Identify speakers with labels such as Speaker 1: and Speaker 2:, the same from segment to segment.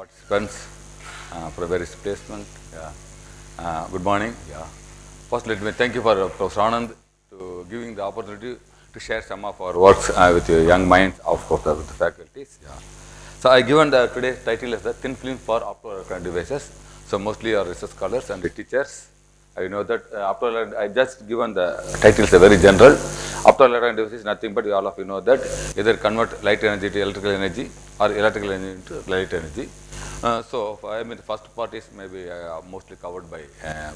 Speaker 1: participants for various placement. Good morning. First, let me thank you for Professor Anand to giving the opportunity to share some of our works with your young minds of with the faculties. So, I given the today's title as the thin film for optoelectronic devices. So, mostly our research scholars and the teachers. I know that I just given the title is very general. Optoelectronic devices is nothing but all of you know that either convert light energy to electrical energy or electrical energy into light energy. I mean the first part is maybe mostly covered by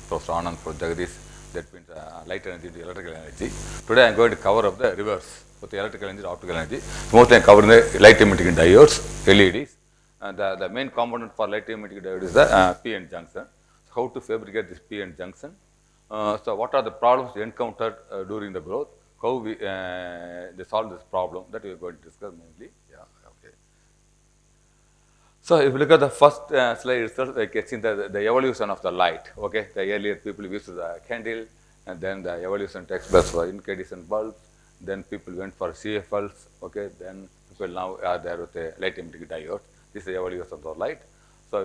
Speaker 1: Professor Anand for Jegadesan, that means light energy to electrical energy. Today I am going to cover up the reverse with the electrical energy to optical energy. Mostly I am covering the light emitting diodes, LEDs. The main component for light emitting diode is the PN junction. So how to fabricate this PN junction? So what are the problems encountered during the growth? How they solve this problem, that we are going to discuss mainly. So if you look at the first slide itself, like it's in the evolution of the light. Okay, the earlier people used the candle, and then the evolution takes place for incandescent bulbs. Then people went for CFLs. Okay, then people now are there with the light emitting diode. This is the evolution of the light. So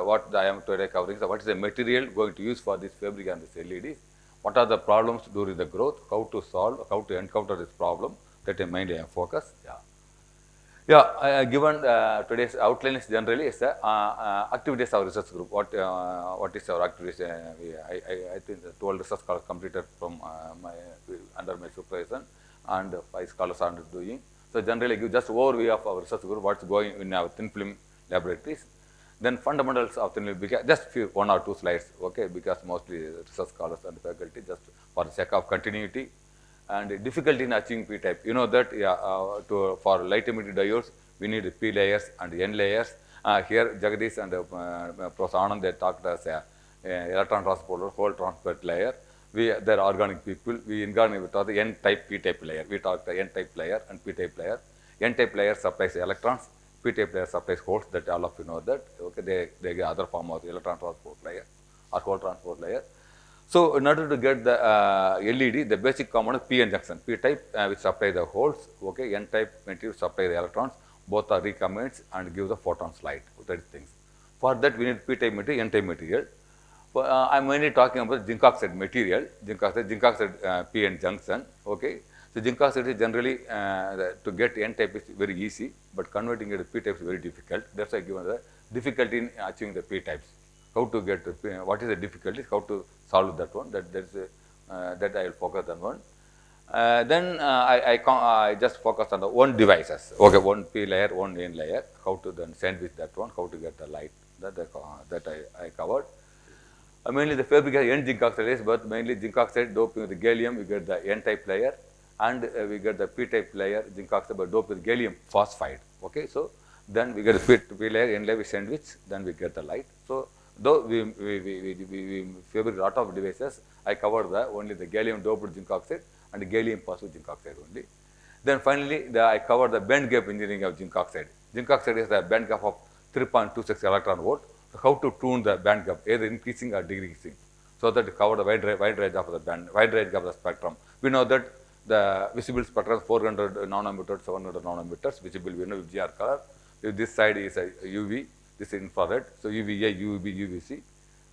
Speaker 1: what I am today covering is what is the material going to use for this fabric and this LEDs. What are the problems during the growth? How to solve? How to encounter this problem? That is mainly I am focused. Given today's outline is generally is the activities of research group. What is our activities? I think the 12 research scholars completed from under my supervision, and 5 scholars are doing. So generally give just overview of our research group, what's going in our thin film laboratories. Then fundamentals of thin film, just 1 or 2 slides, okay, because mostly research scholars and faculty, just for the sake of continuity. And difficulty in achieving P type. You know that for light emitting diodes, we need P layers and N layers. Here, Jegadesan and Professor Anand, they talked as electron transport, whole transport layer. They're organic people. We inorganic talk the N type, P type layer. We talk the N type layer and P type layer. N type layer supplies electrons. P type layer supplies holes. That all of you know that. Okay, they get other form of electron transport layer or whole transport layer. So, in order to get the LED, the basic component P-N junction, P type which supply the holes, okay, N type material supply the electrons, both are recombinants and give the photons light, that things. For that we need P type material, N type material. I am mainly talking about zinc oxide material, zinc oxide P-N junction, okay. So, zinc oxide is generally to get N type is very easy, but converting it to P type is very difficult. That's why I given the difficulty in achieving the P types. How to get what is the difficulties? How to solve that one? That I will focus on one. Then I just focus on the one devices. Okay, one P layer, one N layer. How to then sandwich that one? How to get the light? That I covered. Mainly the fabrication N zinc oxide is, but mainly zinc oxide doping with the gallium. We get the N type layer, and we get the P type layer zinc oxide, but doped with gallium phosphide. Okay, so then we get the P layer, N layer, we sandwich. Then we get the light. So though we fabricate a lot of devices, I covered only the gallium doped zinc oxide and the gallium phosphide zinc oxide only. Then finally, I covered the band gap engineering of zinc oxide. Zinc oxide is the band gap of 3.26 electron volt. So how to tune the band gap, either increasing or decreasing, so that to cover the wide range of the wide range of the spectrum. We know that the visible spectrum is 400 nanometers, 700 nanometers, visible we know GR color. If this side is a UV, this is infrared, so UVA, UVB, UVC,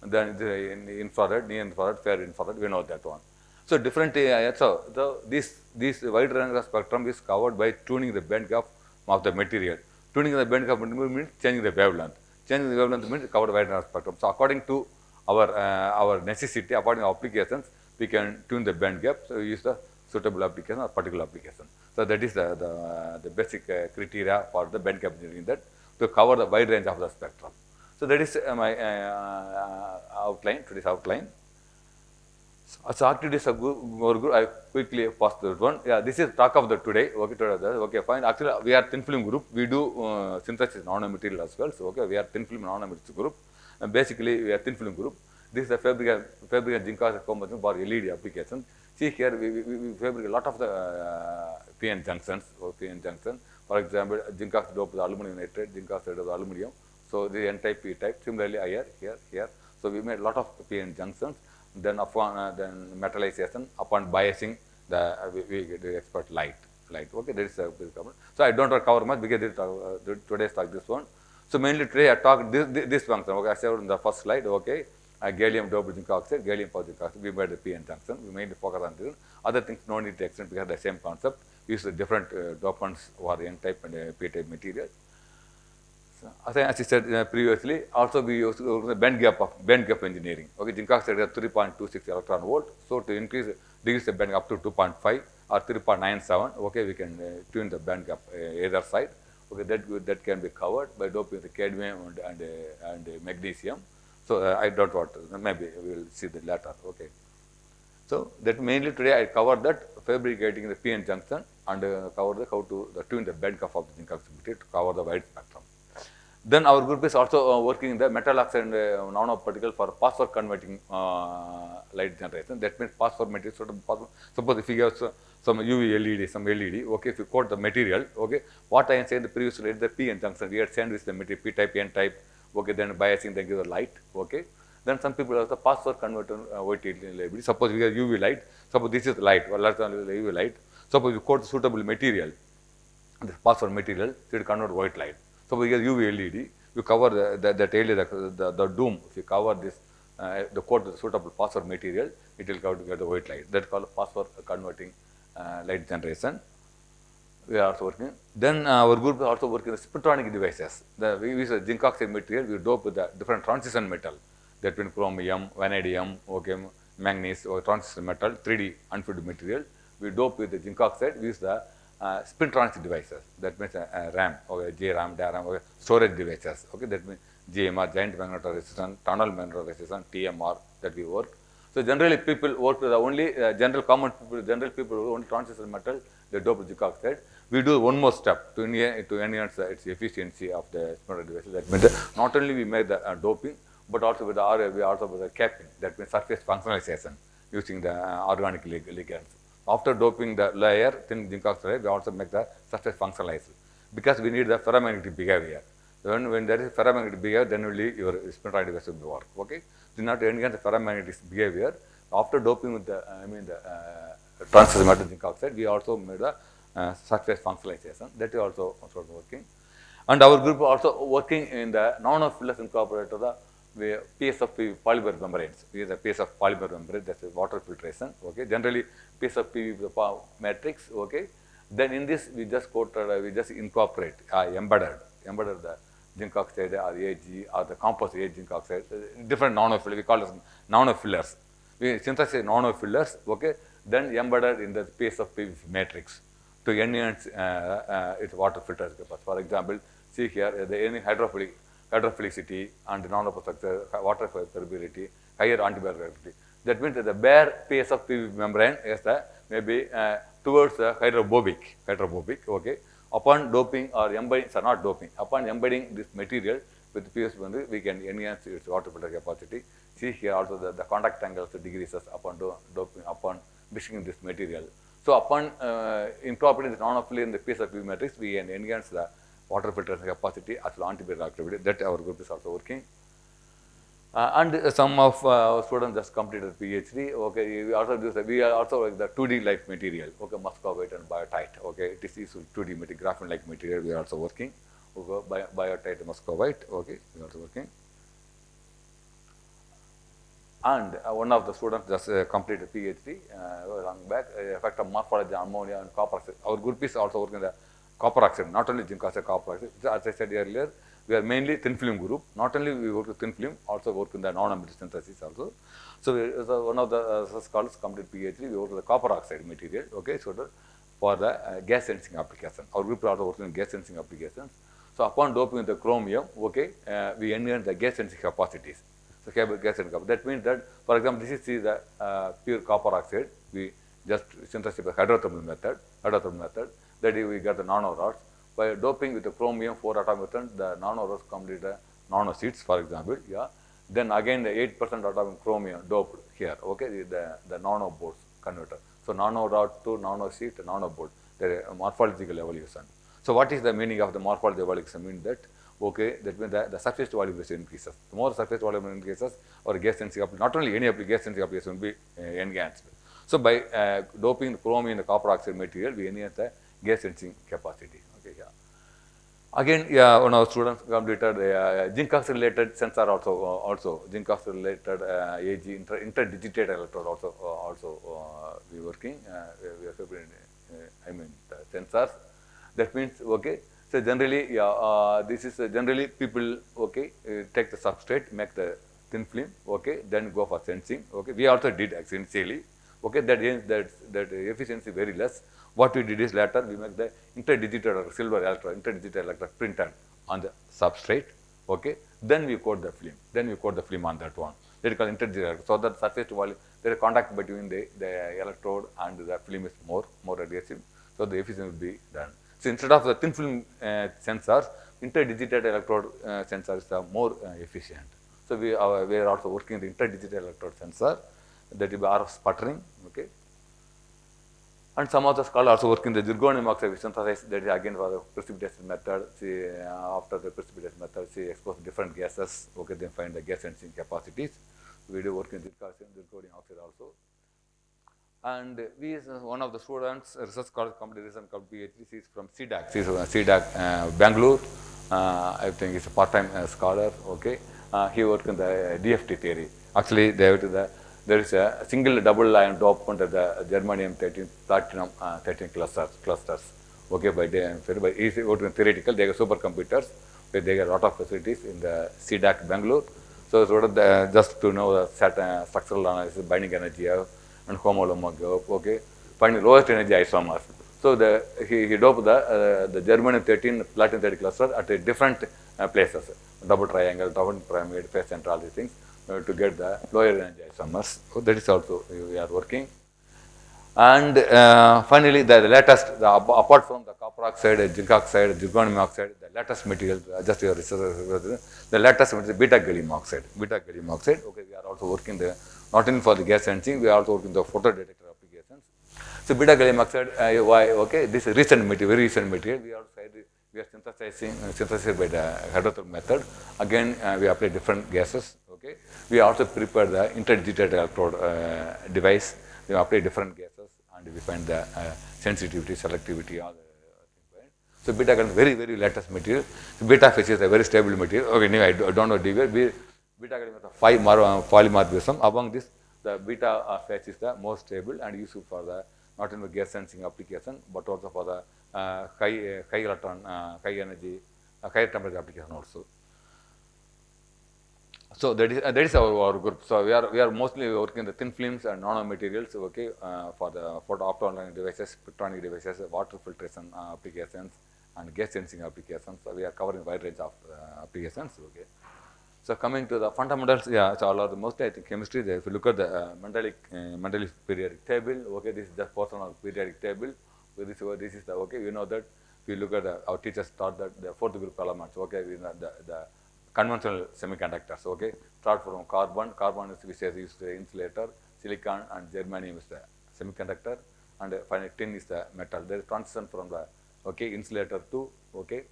Speaker 1: and then the infrared, near infrared, fair infrared, we know that one. So different, so this wide range of spectrum is covered by tuning the band gap of the material. Tuning the band gap means changing the wavelength. Changing the wavelength means cover wide range of spectrum. So according to our necessity, according to applications, we can tune the band gap. So we use the suitable application or particular application. So that is the basic criteria for the band gap engineering, that to cover the wide range of the spectrum. So that is my outline, today's outline. So activities of group, I quickly pass that one. This is talk of the today. Okay, fine. Actually, we are thin film group. We do synthesis nanomaterial as well. So okay, we are thin film nanomaterials group. And basically, we are thin film group. This is the fabric zinc oxide composition for LED applications. See here, we fabricate a lot of the PN junctions or PN junction. For example, zinc oxide doped with aluminum nitrate, zinc oxide with aluminum. So the N type, P type. Similarly, here. So we made a lot of PN junctions. Then upon then metallization, upon biasing, we expect light. Okay, there is a big problem. So I don't cover much because today's talk this one. So mainly today I talked this function. Okay, I showed in the first slide. Okay, gallium doped zinc oxide, gallium positive oxide. We made the PN junction. We mainly focus on this. Other things no need to extend because the same concept. We use the different dopants for N type and P type material. So, as I said previously, also we use the band gap engineering. Okay, zinc oxide has 3.26 electron volt. So to decrease the band gap up to 2.5 or 3.97. Okay, we can tune the band gap either side. Okay, that can be covered by doping the cadmium and magnesium. So I don't want to, maybe we will see that later. Okay. So that mainly today I covered that fabricating the PN junction and cover how to tune the band gap of the zinc oxide to cover the wide spectrum. Then our group is also working in the metal oxide and nanoparticle for phosphor converting light generation. That means phosphor material. Suppose if you have some UV LED, some LED, okay, if you coat the material, okay, what I said the previous slide, the P N junction, we had sandwich the material, P type, N type, okay, then biasing, they give the light, okay. Then some people have the phosphor converter white LED. Suppose we have UV light, suppose this is light, well, that's only the UV light. Suppose you coat the suitable material, the phosphor material, so it convert white light. So we have UV LED, you cover that LED, the dome, if you cover this, the coat the suitable phosphor material, it will get the white light. That's called phosphor converting light generation. We are also working. Then our group is also working with spintronic devices. We use a zinc oxide material, we dope with the different transition metal, that means chromium, vanadium, okay, manganese, or transition metal, 3D unfilled material. We dope with the zinc oxide, we use the spintronic devices, that means RAM, or JRAM, DRAM, or storage devices, okay, that means GMR, giant magnetic resistance, tunnel magnetic resistance, TMR, that we work. So generally people work with the only general people who only transition metal, they dope with zinc oxide. We do one more step to enhance its efficiency of the spintronic devices. That means not only we make the doping, but also with the we also with the capping, that means surface functionalization using the organic ligands. After doping the layer, thin zinc oxide, we also make the surface functionalized because we need the ferromagnetic behavior. When there is ferromagnetic behavior, then only your spintronic device will work. Okay, so not to enhance the ferromagnetic behavior. After doping with the transistor metal zinc oxide, we also made the surface functionalization. That is also working. And our group also working in the nanofillers incorporated the piece of polymer membranes. We use a piece of polymer membrane, that's water filtration. Okay, generally piece of PV matrix. Okay, then in this we just coated, we just incorporate embedded the zinc oxide or AG or the composite AG zinc oxide, different nanofillers. We call it nanofillers. We synthesize nanofillers. Okay, then embedded in the piece of PV matrix to enhance its water filters. For example, see here the hydrophilicity and nanostructure, water permeability, higher antibacteriality. That means that the bare piece of PV membrane is maybe towards the hydrophobic. Okay. Upon doping or embedding, not doping, upon embedding this material with PVC membrane, we can enhance its water filter capacity. See here also the contact angles decreases upon doping, upon mixing this material. So upon incorporating the nanofiller in the piece of PV matrix, we can enhance the water filtration capacity as well as antibacterial activity. That our group is also working. And some of our students just completed PhD. Okay, we are also like the 2D like material. Okay, muscovite and biotite. Okay, this is 2D material, graphene like material. We are also working. Okay, biotite, muscovite. Okay, we are also working. And one of the students just completed PhD long back. Effect of morphology, ammonia, and copper oxide. Our group is also working the copper oxide, not only zinc oxide, copper oxide. As I said earlier, we are mainly thin film group. Not only we work with thin film, also work in the non-metal synthesis also. So one of the scholars completed PhD. We work with the copper oxide material. Okay, so for the gas sensing application. Our group is also working in gas sensing applications. So upon doping with the chromium, okay, we enhance the gas sensing capacities. So gas sensing capacity. That means that, for example, this is the pure copper oxide. We just synthesize by hydrothermal method. That is, we get the nanorods. By doping with the chromium 4 atomic return, the nanorods complete the nanoseeds, for example. Yeah. Then again the 8% atomic chromium doped here. Okay, the nanoboards converter. So nanorod to nanoseed to nanoboard. There is a morphological evolution. So what is the meaning of the morphological evolution? Means that, okay, that means the surface volume increases. The more surface volume increases, or gas sensing application, not only any gas sensing application will be enhanced. So by doping the chromium and the copper oxide material, we enhance the gas sensing capacity. Okay, yeah. Again, yeah, one of our students completed zinc oxide related sensor also zinc oxide related AG interdigitated electrode also we working we are preparing, I mean the sensors. That means okay. So generally, yeah, this is generally people okay take the substrate, make the thin film, okay, then go for sensing. Okay, we also did essentially. Okay, that efficiency very less. What we did is later we make the interdigital silver electrode, interdigital electrode printed on the substrate. Okay, then we coat the film. Then we coat the film on that one. That is called interdigital. So that surface to volume, there is contact between the electrode and the film is more adhesive. So the efficiency will be done. So instead of the thin film sensors, interdigital electrode sensors are more efficient. So we are also working the interdigital electrode sensor, that will be RF sputtering, okay. And some of the scholars also work in the zirconium oxide synthesis, that is again for the precipitation method. See, after the precipitation method, she expose different gases, okay, then find the gas sensing capacities. We do work in zirconium oxide also. And we is one of the students, research scholar competition called PhD, she is from CDAC, she is from CDAC Bangalore. I think he's a part-time scholar, okay. He worked in the DFT theory. Actually, there is a single double ion dopant at the germanium 13 platinum 13 clusters. Okay, by he worked in theoretical. They have supercomputers where they have a lot of facilities in the CDAC Bangalore. So sort of just to know the structural analysis, binding energy and homolomorph, okay, finding lowest energy isomers. So he doped the germanium 13 platinum 30 cluster at a different places, double triangle, double pyramid, face center, all these things to get the lower energy isomers. So that is also we are working. And finally, the latest, apart from the copper oxide, zinc oxide, zirconium oxide, the latest material, just your research, the latest material, beta gallium oxide. Beta gallium oxide. Okay, we are also working not only for the gas sensing, we are also working the photo detector applications. So beta gallium oxide, why? Okay, this is recent material, very recent material. We are synthesized by the hydrothermal method. Again, we apply different gases. Okay, we also prepare the interdigital electrode device. We apply different gases and we find the sensitivity, selectivity, all the things. So beta gallium very latest material. So beta phase is a very stable material. Okay, anyway, I don't know DV. Beta gallium is a 5 polymorphism. Among this, the beta phase is the most stable and useful for the not only gas sensing application but also for the high electron, high energy, higher temperature application also. So that is our group. So we are mostly working the thin films and nanomaterials, okay, for the optoelectronic devices, electronic devices, water filtration applications, and gas sensing applications. So we are covering a wide range of applications. Okay. So coming to the fundamentals, yeah, so all of the mostly I think chemistry. If you look at the Mendeleev periodic table, okay, this is just portion of periodic table. So this is the okay. We know that if you look at our teachers taught that the fourth group elements, okay, we know the conventional semiconductors, okay, start from carbon. Carbon is which is used the insulator, silicon and germanium is the semiconductor, and finally tin is the metal. There is transition from the okay insulator to okay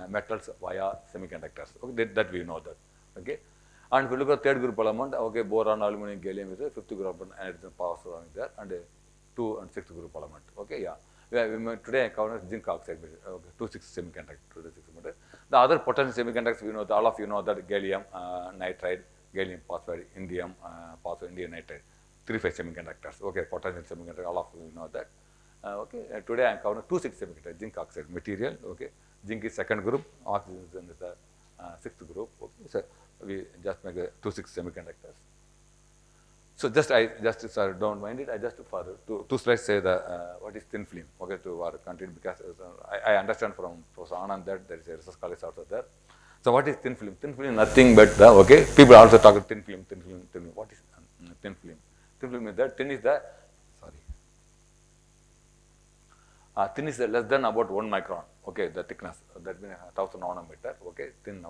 Speaker 1: metals via semiconductors. Okay, that we know that. Okay, and if you look at third group element, okay, boron, aluminum, gallium is the fifth group element, hydrogen, phosphorus there, and 2 and 6th group element. Okay, yeah. Today I cover zinc oxide, okay, 2,6 semiconductor, The other potential semiconductors, we know, all of you know that gallium nitride, gallium phosphide, indium phosphide, indium nitride, 3-phase semiconductors. Okay, potential semiconductor, all of you know that. Okay, today I am covering 2,6 semiconductor, zinc oxide material. Okay, zinc is second group, oxygen is the 6th group. Okay, so we just make the 2,6 semiconductors. So sorry, don't mind it. I just for two slides say the what is thin film. Okay, to our country because I understand from Professor Anandan that there is a research college also there. So what is thin film? Thin film is nothing but the okay. People also talk thin film. What is thin film? Thin film is that thin is the thin is less than about 1 micron. Okay, the thickness that means 1000 nanometer. Okay, thin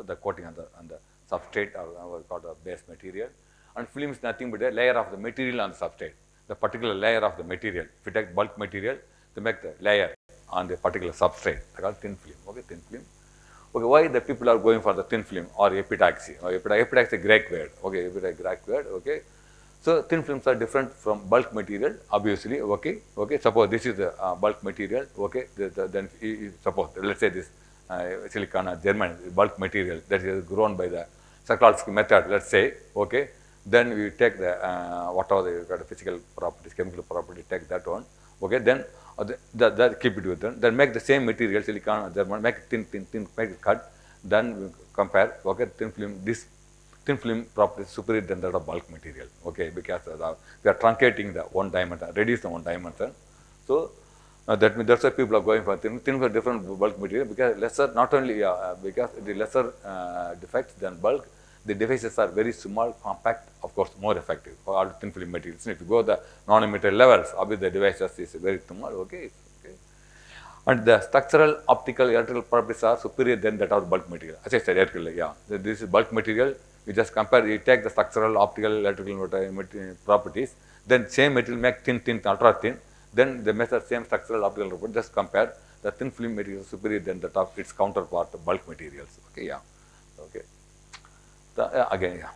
Speaker 1: the coating on the substrate or called the base material. And film is nothing but a layer of the material on the substrate, the particular layer of the material. If you take bulk material, to make the layer on the particular substrate, they call thin film. Okay, thin film. Okay, why the people are going for the thin film or epitaxy? Epitaxy is a Greek word. Okay, epitaxy Greek word. Okay, so thin films are different from bulk material. Obviously, okay. Suppose this is the bulk material. Okay, then suppose let's say this silicon or German bulk material that is grown by the psychological method, let's say, okay, then we take the whatever the physical properties, chemical property, take that one, okay, then keep it with them, then make the same material, silicon or German, make it thin, make it cut, then we compare, okay, thin film, this thin film property is superior than that of bulk material, okay, because we are truncating the one dimension, reduce the one dimension. So that means that's why people are going for thin for different bulk material, because lesser, not only because the lesser defects than bulk, the devices are very small, compact, of course more effective for all thin film materials. If you go the nanometer levels, obviously the devices is very small, okay. And the structural, optical, electrical properties are superior than that of bulk material. As I said earlier, yeah, this is bulk material. You just compare, you take the structural, optical, electrical properties, then same material make thin, ultra thin, then they measure same structural, optical properties, just compare the thin film material is superior than that of its counterpart, bulk materials. Okay, yeah, okay. Again, yeah.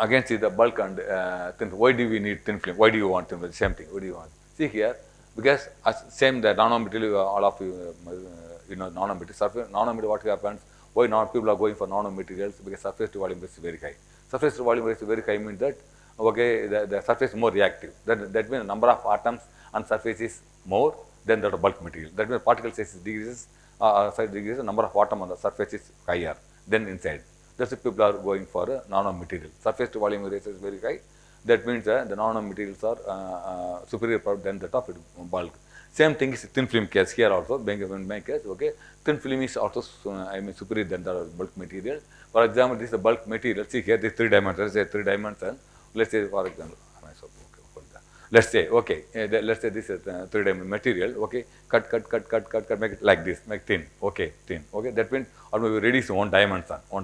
Speaker 1: Again, see the bulk and thin. Why do we need thin film? Why do you want thin film? Same thing. What do you want? See here, because same the nanomaterial, all of you, nanomaterial surface, nanomaterial. What happens? Why not people are going for nanomaterials? Because surface to volume is very high. Surface to volume is very high means that, okay, the surface is more reactive. That means the number of atoms on surface is more than that of bulk material. That means particle size decreases, the number of atoms on the surface is higher than inside. That's why people are going for a nanomaterial. Surface to volume ratio is very high. That means the nanomaterials are superior than that of bulk. Same thing is thin film case here also, in my case, okay. Thin film is also, superior than the bulk material. For example, this is the bulk material. See here, this 3 dimensions, say 3 dimension. Let's say, for example, let's say, okay, let's say this is 3-dimensional material, okay, cut, make it like this, make thin, okay, that means, or maybe reduce one dimension, or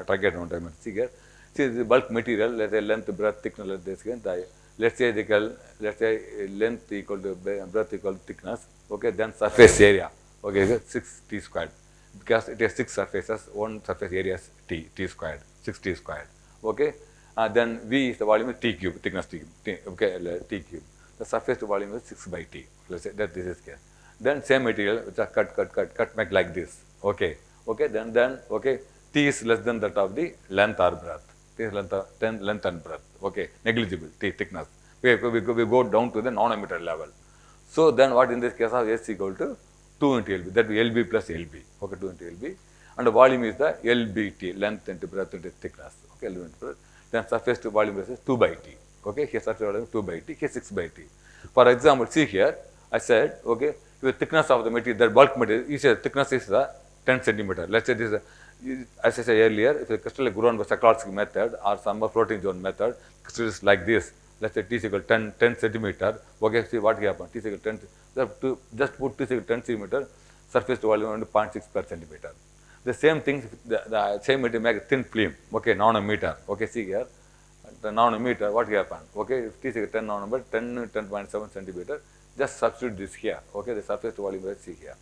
Speaker 1: target one dimension. See here, see the bulk material, let's say length, breadth, thickness, let's say length equal to breadth equal to thickness, okay, then surface area, okay, 6 t squared, because it has 6 surfaces, one surface area is t squared, 6 t squared, okay. Then V is the volume is T cube, thickness T cube. The surface to volume is 6 by T. Let's say that this is case. Then same material, which are cut, make like this. Okay. Then okay, T is less than that of the length or breadth. T is length and breadth. Okay, negligible T thickness. We go down to the nanometer level. So then what in this case of S equal to 2 into LB. That will LB plus LB. Okay, 2 into LB. And the volume is the LBT, length into breadth into thickness. Okay, LB into breadth. Then surface to volume ratio is 2 by T. Okay, here surface volume 2 by T, here 6 by T. For example, see here, I said, okay, the thickness of the material, the bulk material, you say thickness is 10 centimeter. Let's say this, as I said earlier, if the crystal is grown by psychological method or some floating zone method, crystal is like this. Let's say T is equal to 10 centimeter. Okay, see what happens. T is equal to 10, just put T is equal to 10 centimeter, surface to volume only 0.6 per centimeter. The same thing, the same material make a thin film, okay, nanometer. Okay, see here, the nanometer, what happened? Okay, if T is 10 nanometer, 10.7 centimeter, just substitute this here. Okay, the surface to volume rate, see here,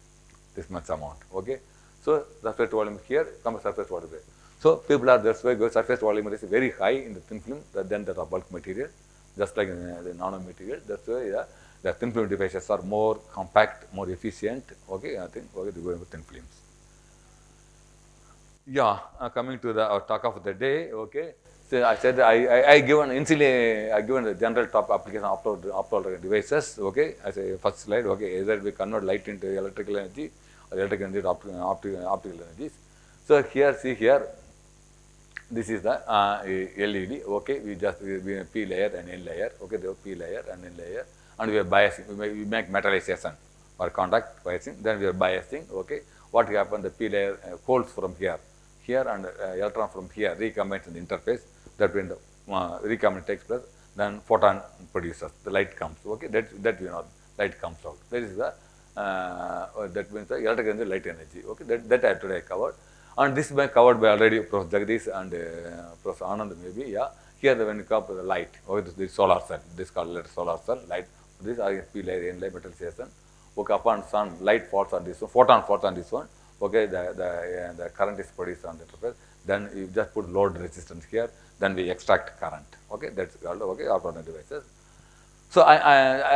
Speaker 1: this much amount. Okay, so surface to volume here, comes surface to volume rate. So people are that's why surface to volume rate is very high in the thin film than the bulk material, just like the nanomaterial. That's why the thin film devices are more compact, more efficient. Okay, I think okay, they go with thin films. Yeah, coming to the talk of the day, okay. So I said I given initially I given the general top application of optoelectronic devices, okay, as a first slide, okay, either we convert light into electrical energy or electrical energy to optical energies. So here, see here, this is the LED, okay, we P layer and N layer, okay, the P layer and N layer, and we are biasing, we make metallization or contact biasing, then we are biasing, okay. What happens, the P layer holds from here and electron from here recombines in the interface, that when the recombination takes place, then photon produces, the light comes, okay, that you know, light comes out. That is the, that means the electrical energy, light energy, okay, that I today covered. And this is covered by already Professor Jegadesan and Professor Anandan maybe, yeah. Here when you come to the light, okay, this solar cell, this called solar cell, light, this is P layer, N layer, metallization, okay, upon sun, light falls on this one, photon falls on this one, okay, the current is produced on the interface, then you just put load resistance here, then we extract current, okay, that's called, okay, optoelectronic devices. So,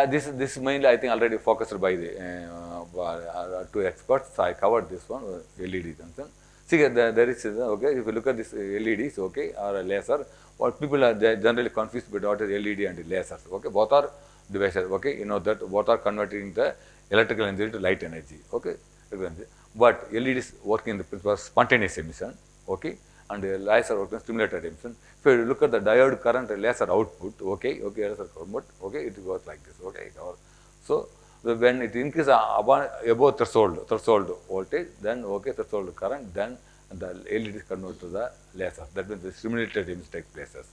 Speaker 1: this mainly I think already focused by the two experts. So, I covered this one LED concern. See, there is okay. If you look at this LEDs, okay, or a laser, what people are generally confused between what is LED and lasers. Okay, both are devices. Okay, you know that both are converting the electrical energy to light energy. Okay, but LEDs work in the principle of spontaneous emission. Okay, and laser works in stimulated emission. If you look at the diode current laser output, okay, laser output, okay, it goes like this, okay. So, when it increases above threshold voltage, then okay, threshold current, then the LED is converted to the laser. That means the stimulated emission takes places.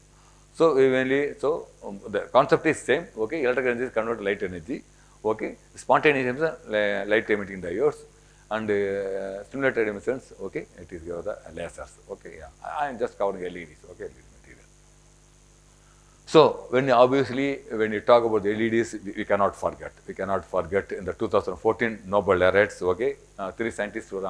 Speaker 1: So, the concept is same, okay, electrical energy is converted to light energy, okay, spontaneous emission, light emitting diodes, and stimulated emissions, okay, it is the lasers, okay, yeah. I am just covering LEDs, okay, LED material. So, obviously when you talk about the LEDs, we cannot forget in the 2014 Nobel laureates, okay, three scientists were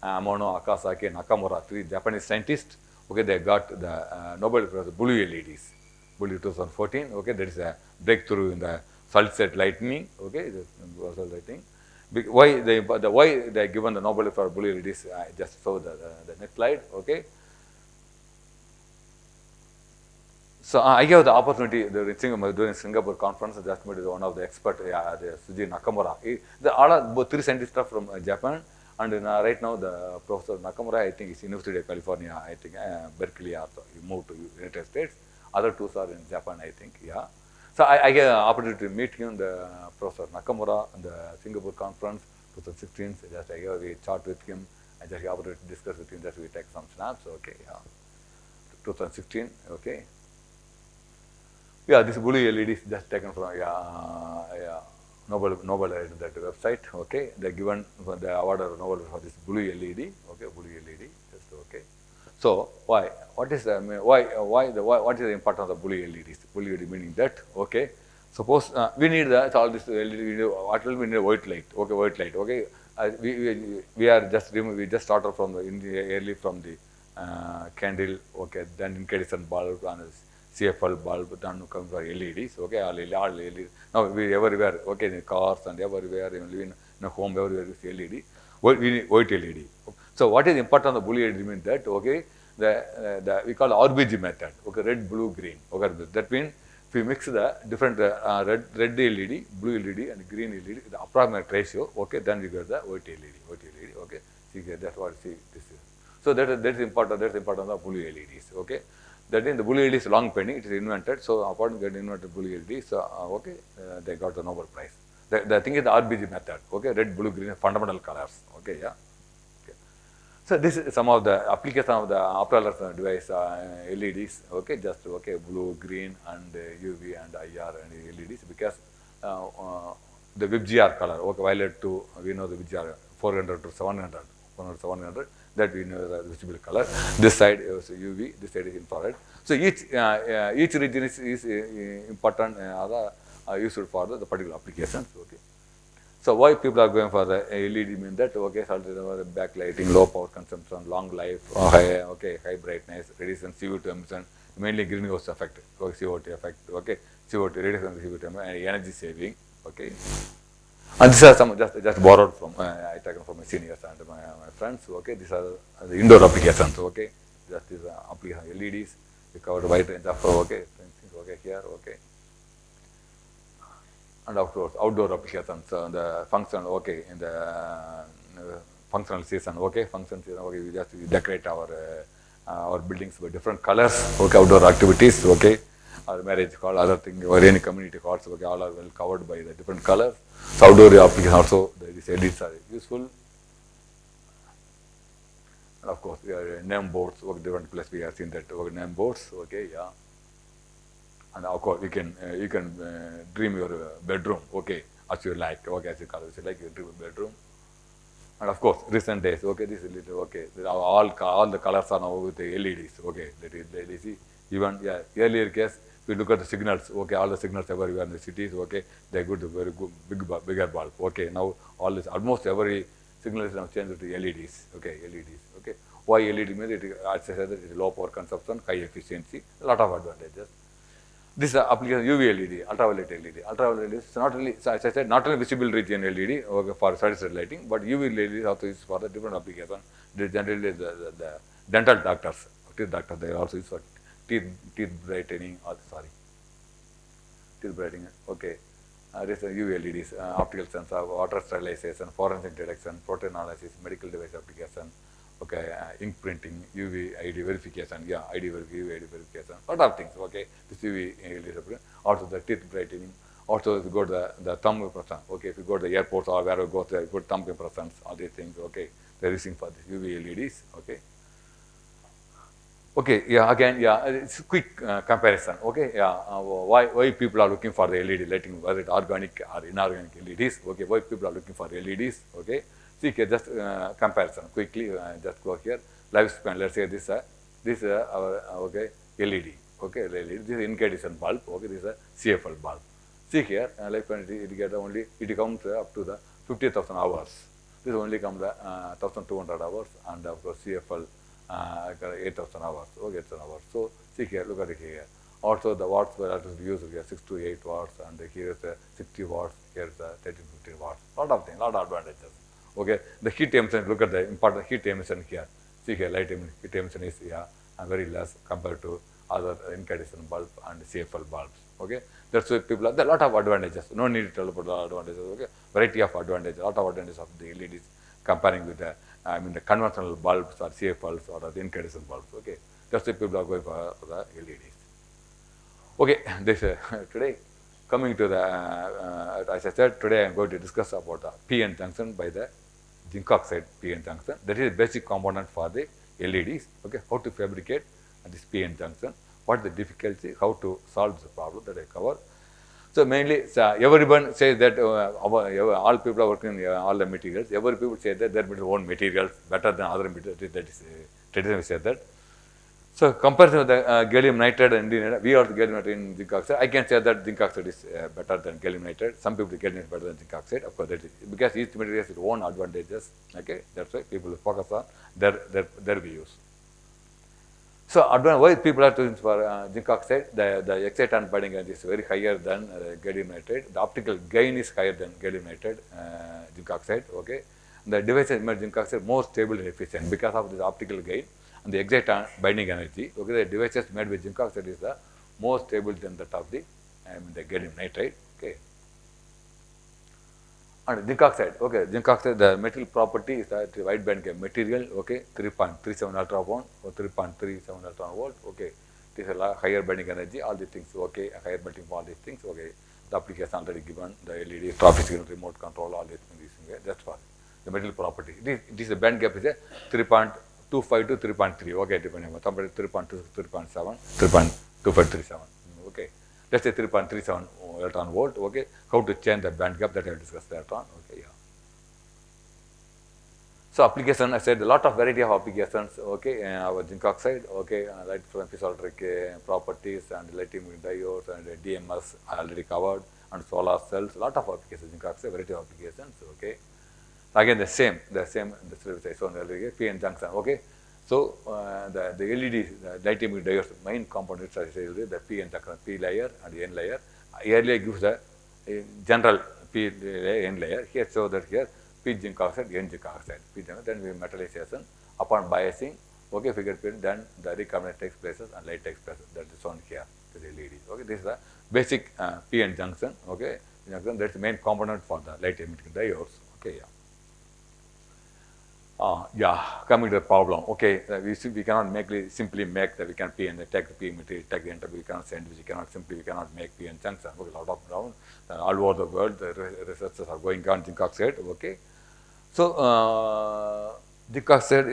Speaker 1: Amano, Akasaki, Nakamura, three Japanese scientists, okay, they got the Nobel for the blue LEDs, blue 2014, okay, that is a breakthrough in the solid state lighting, okay, the lighting. Why they given the Nobel for blue LEDs? I just show the next slide. Okay. So I gave the opportunity during Singapore conference. Just met one of the experts, Suji Nakamura. Both three scientists are from Japan, and right now the Professor Nakamura, I think, is University of California. I think Berkeley also. He moved to United States. Other two are in Japan, I think. Yeah. So I get an opportunity to meet him, the Professor Nakamura, in the Singapore conference 2016. So just I gave a chat with him. I just got opportunity to discuss with him. Just we take some snaps. Okay, yeah. 2016. Okay. Yeah, this blue LED is just taken from Nobel that website. Okay, they given the award of Nobel for this blue LED. Okay, blue LED. Just okay. So why? What is the what is the importance of blue LEDs? Blue LED meaning that okay. Suppose we need all this LED. What will we need? White light. Okay, white light. Okay, we are just we just started from the early from the candle. Okay, then incandescent bulb and CFL bulb. Then come for LEDs. Okay, all LEDs. Now we everywhere. Okay, in cars and everywhere, even in a home everywhere we see LED. We need white LED. So what is important of blue LED means that okay, we call RBG method. Okay, red, blue, green. Okay, that means if we mix the different red LED, blue LED, and green LED, the approximate ratio. Okay, then we get the white LED. White LED. Okay, see that's what see this is. So that's important. That's important of blue LEDs. Okay, that means the blue LED is long pending. It is invented. So upon getting invented blue LED, so okay, they got the Nobel Prize. The thing is the RBG method. Okay, red, blue, green, fundamental colors. Okay, yeah. So this is some of the application of the optoelectronic device LEDs. Okay, just okay, blue, green, and UV and IR and LEDs because the VIBGR color. Okay, violet to we know the VIBGR 400 to 700, 100 700. That we know the visible color. This side is UV. This side is infrared. So each region is important. Used for the particular applications. Okay. So why people are going for the LED mean that okay, backlighting, low power consumption, long life, high brightness, radiation, CO2 emission, mainly greenhouse effect, okay, CO2 effect, okay, CO2 radiation, CO2 emission, and energy saving, okay. And these are some just borrowed from I taken from my seniors and my friends. Okay, these are the indoor applications. Okay, just these application LEDs. We covered a wide range of okay, okay here, okay. And of course, outdoor applications, the function, okay, in the functional season, okay, function season, okay, we decorate our buildings with different colors, okay, outdoor activities, okay, or marriage hall, other thing, or any community halls, okay, all are well covered by the different colors. So outdoor applications also, these LEDs are useful. And of course, we are name boards, okay, different places we have seen that, okay, name boards, okay, yeah. And of course, you can dream your bedroom, okay, as you like, okay, as you call it, you like you dream your bedroom. And of course, recent days, okay, this is little, okay, all the colors are now with the LEDs, okay, that is LED. Even earlier case, we look at the signals, okay, all the signals everywhere in the cities, okay, they go to very good bigger bulb, okay. Now all this almost every signal is now changed to LEDs, okay, LEDs, okay. Why LED means it, as I said, it is low power consumption, high efficiency, a lot of advantages. This application UV LED, ultraviolet LED. Ultraviolet LED is not only, so as I said, not only visible region LED for solid-state lighting, but UV LED is also used for the different application. They generally the dental doctors, teeth doctors, they also use for teeth brightening. Teeth brightening. Okay. This UV LEDs, optical sensor, water sterilization, forensic detection, protein analysis, medical device application. Okay, ink printing, UV ID verification, UV ID verification, lot of things. Okay, this UV LED, also the teeth brightening. Also, if you go to the thumb impression, okay, if you go to the airports or wherever you go, there good thumb impressions, all these things. Okay, they're using for this UV LEDs. Okay. Okay, yeah, again, yeah, it's a quick comparison. Okay, yeah, why people are looking for the LED lighting, whether it's organic or inorganic LEDs. Okay, why people are looking for LEDs. Okay, see here, just comparison quickly. Just go here. Lifespan. Let's say this our okay LED. Okay, LED. This is incandescent bulb. Okay, this is a CFL bulb. See here, lifespan it get only it comes up to the 50,000 hours. This only comes 1,200 hours, and of course CFL. 8,000 hours. Okay, 8,000 hours. So see here, look at it here. Also the watts were used here 6 to 8 watts, and here is 60 watts. Here is 13, 15 watts. Lot of things, lot of advantages. Okay, the heat emission. Look at the important heat emission here. See here, heat emission is very less compared to other incandescent bulb and CFL bulbs. Okay, that's why people have a lot of advantages. No need to tell about the advantages. Okay, variety of advantages, lot of advantages of the LEDs comparing with the the conventional bulbs or CFLs or the incandescent bulbs. Okay, that's why people are going for the LEDs. Okay, this today coming to the as I said, today I am going to discuss about the PN junction by the zinc oxide PN junction. That is a basic component for the LEDs. Okay, how to fabricate this PN junction, what is the difficulty, how to solve the problem that I cover. So mainly, everyone says that all people are working in all the materials. Every people say that their own materials better than other materials. That is traditionally said that. So comparison with the gallium nitride and indium, we are the gallium nitride and zinc oxide. I can say that zinc oxide is better than gallium nitride. Some people gallium is better than zinc oxide. Of course, that is because each material has its own advantages. Okay, that's why people focus on their views. So, why people are choosing for zinc oxide? The excitonic binding energy is very higher than gallium nitride. The optical gain is higher than gallium nitride, zinc oxide. Okay, the devices made zinc oxide more stable and efficient because of this optical gain and the excitonic binding energy. Okay, the devices made with zinc oxide is the more stable than that of the gallium nitride. Okay. And zinc oxide, okay, zinc oxide, the material property is that wide band gap material, okay, 3.37 ultraviolet or 3.37 ultraviolet, okay, this is a higher bending energy, all these things, okay, a higher melting point, all these things, okay, the application already given, the LED, traffic signal, remote control, all these things, that's for the material property. This the band gap is a 3.25 to 3.3, okay, depending on somebody 3.2, 3.7, 3.2537, okay. Let's say 3.37 electron volt. Okay, how to change the band gap that I have discussed later on. Okay, yeah. So application, I said a lot of variety of applications. Okay, our zinc oxide. Okay, light from piezoelectric properties and lighting diodes and DMS I already covered, and solar cells. A lot of applications. Zinc oxide, variety of applications. Okay, again the same. This is I shown earlier. PN junction. Okay. So, the LED, the light emitting diodes, main components are the P and P layer and N layer. Earlier gives the general P layer, N layer. Here, so that here P zinc oxide, N zinc oxide. P zinc, then we metallization. Upon biasing, okay, figure P, then the recombinant takes place and light takes place. That is shown here to the LED. Okay, this is the basic P N junction. Okay, junction, that's the main component for the light emitting diodes. Okay, yeah. Coming to the problem. Okay, we cannot simply make that we can P and take the P material, take the interview, we cannot send, we cannot make P and junction. Okay, a lot of ground all over the world, the researchers are going on zinc oxide. Okay, so zinc oxide,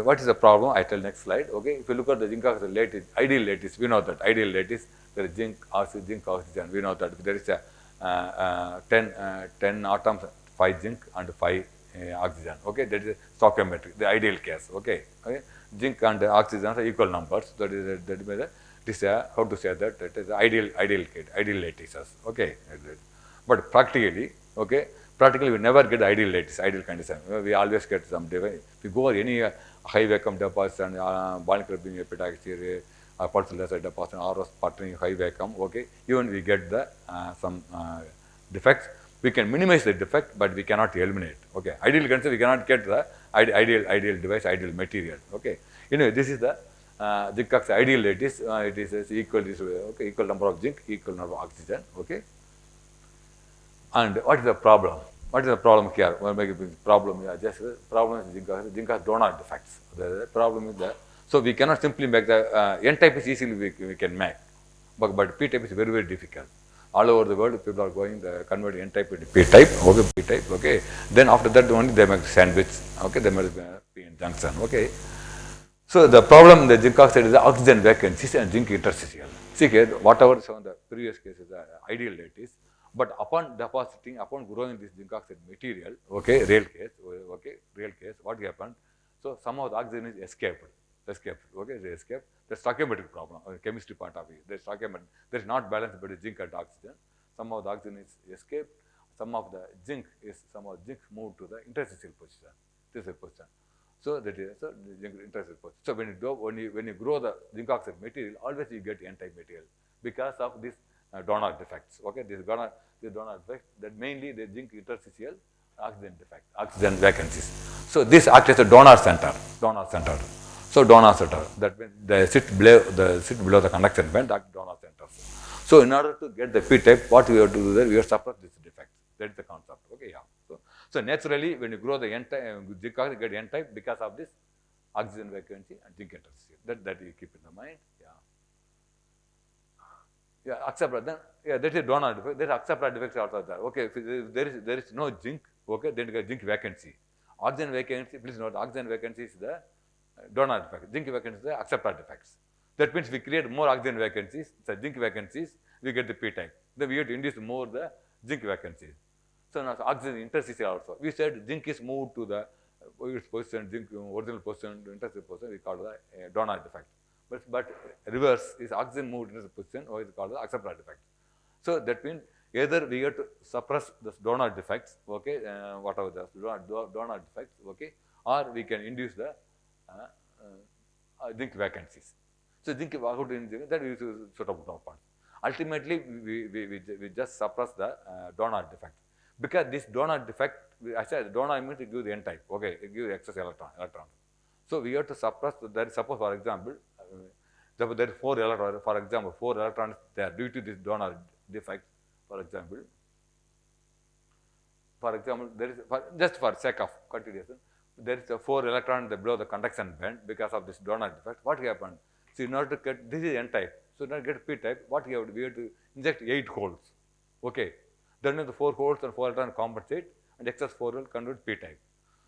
Speaker 1: what is the problem? I tell next slide. Okay, if you look at the zinc oxide lattice, ideal lattice, we know that ideal lattice there is zinc oxygen. We know that there is a 10 atoms, 5 zinc and 5 oxygen. Okay, that is stoichiometry, the ideal case. Okay, zinc and oxygen are equal numbers. That is how to say that? That is ideal lattices. Okay, but practically, we never get ideal lattice, ideal condition. We always get some device. If you go any high vacuum deposit and barnacle beam epitaxy, or pulse laser deposition, or sputtering, high vacuum. Okay, even we get the some defects. We can minimize the defect, but we cannot eliminate. Okay, ideal condition we cannot get the ideal device, ideal material. Okay, this is the zinc oxide ideal. It is equal. Okay, equal number of zinc, equal number of oxygen. Okay, and what is the problem? What is the problem here? Well, make a problem. Yeah, just the problem is zinc has donor defects. The problem is that so we cannot simply make the N type is easily we can make, but P type is very difficult. All over the world, people are going convert N type into P type. Okay, P type. Okay, then after that only they make sandwich. Okay, they make P junction. Okay, so the problem in the zinc oxide is the oxygen vacancies and zinc interstitial. See here, whatever shown the previous case is the ideal rate is, but upon depositing, upon growing this zinc oxide material, okay, real case, what happened? So some of the oxygen is escaped, okay, they escaped. The stoichiometric problem, or chemistry part of it, there is not balance between zinc and oxygen. Some of the oxygen is escaped, some of the zinc moved to the interstitial position. So that is the zinc interstitial position. So when you grow the zinc oxide material, always you get N-type material because of this donor defects. Okay, this donor defect, that mainly the zinc interstitial oxygen defect, oxygen vacancies. So this acts as a donor center. So donor center, that means they sit below the conduction band, that donor centers. So in order to get the P type, what we have to do there, we have to suppress this defect. That is the concept. Okay, yeah. So naturally, when you grow the N type, zinc oxide get N type because of this oxygen vacancy and zinc interstitial. That you keep in the mind. Yeah, acceptor. Then that is donor defect. There is acceptor defects also there. Okay, if there is no zinc, okay, then you get zinc vacancy. Oxygen vacancy, please note, oxygen vacancy is the donor defect. Zinc vacancy is the acceptor defects. That means we create more oxygen vacancies, the zinc vacancies, we get the P type. Then we have to induce more the zinc vacancies. So now oxygen interstitial also. We said zinc is moved to the its position, zinc original position, interstitial position, we call the donor defect. But reverse is oxygen moved into the position, or is called the acceptor defect. So that means either we have to suppress the donor defects, okay, whatever the donor defects, okay, or we can induce the zinc vacancies. So zinc that is sort of dopant. Ultimately, we just suppress the donor defect because this donor defect, I said donor means it gives the N type, okay, it gives excess electrons. So we have to suppress that. Suppose, for example, there are 4 electrons. For example, 4 electrons there due to this donor defect. For example, there is just for sake of continuation, there is a 4 electrons below the conduction band because of this donor defect. What happened? So in order to get this is N type. So in order to get P type, what we have to inject 8 holes. Okay, then the 4 holes and 4 electrons compensate, and excess 4 will convert P type.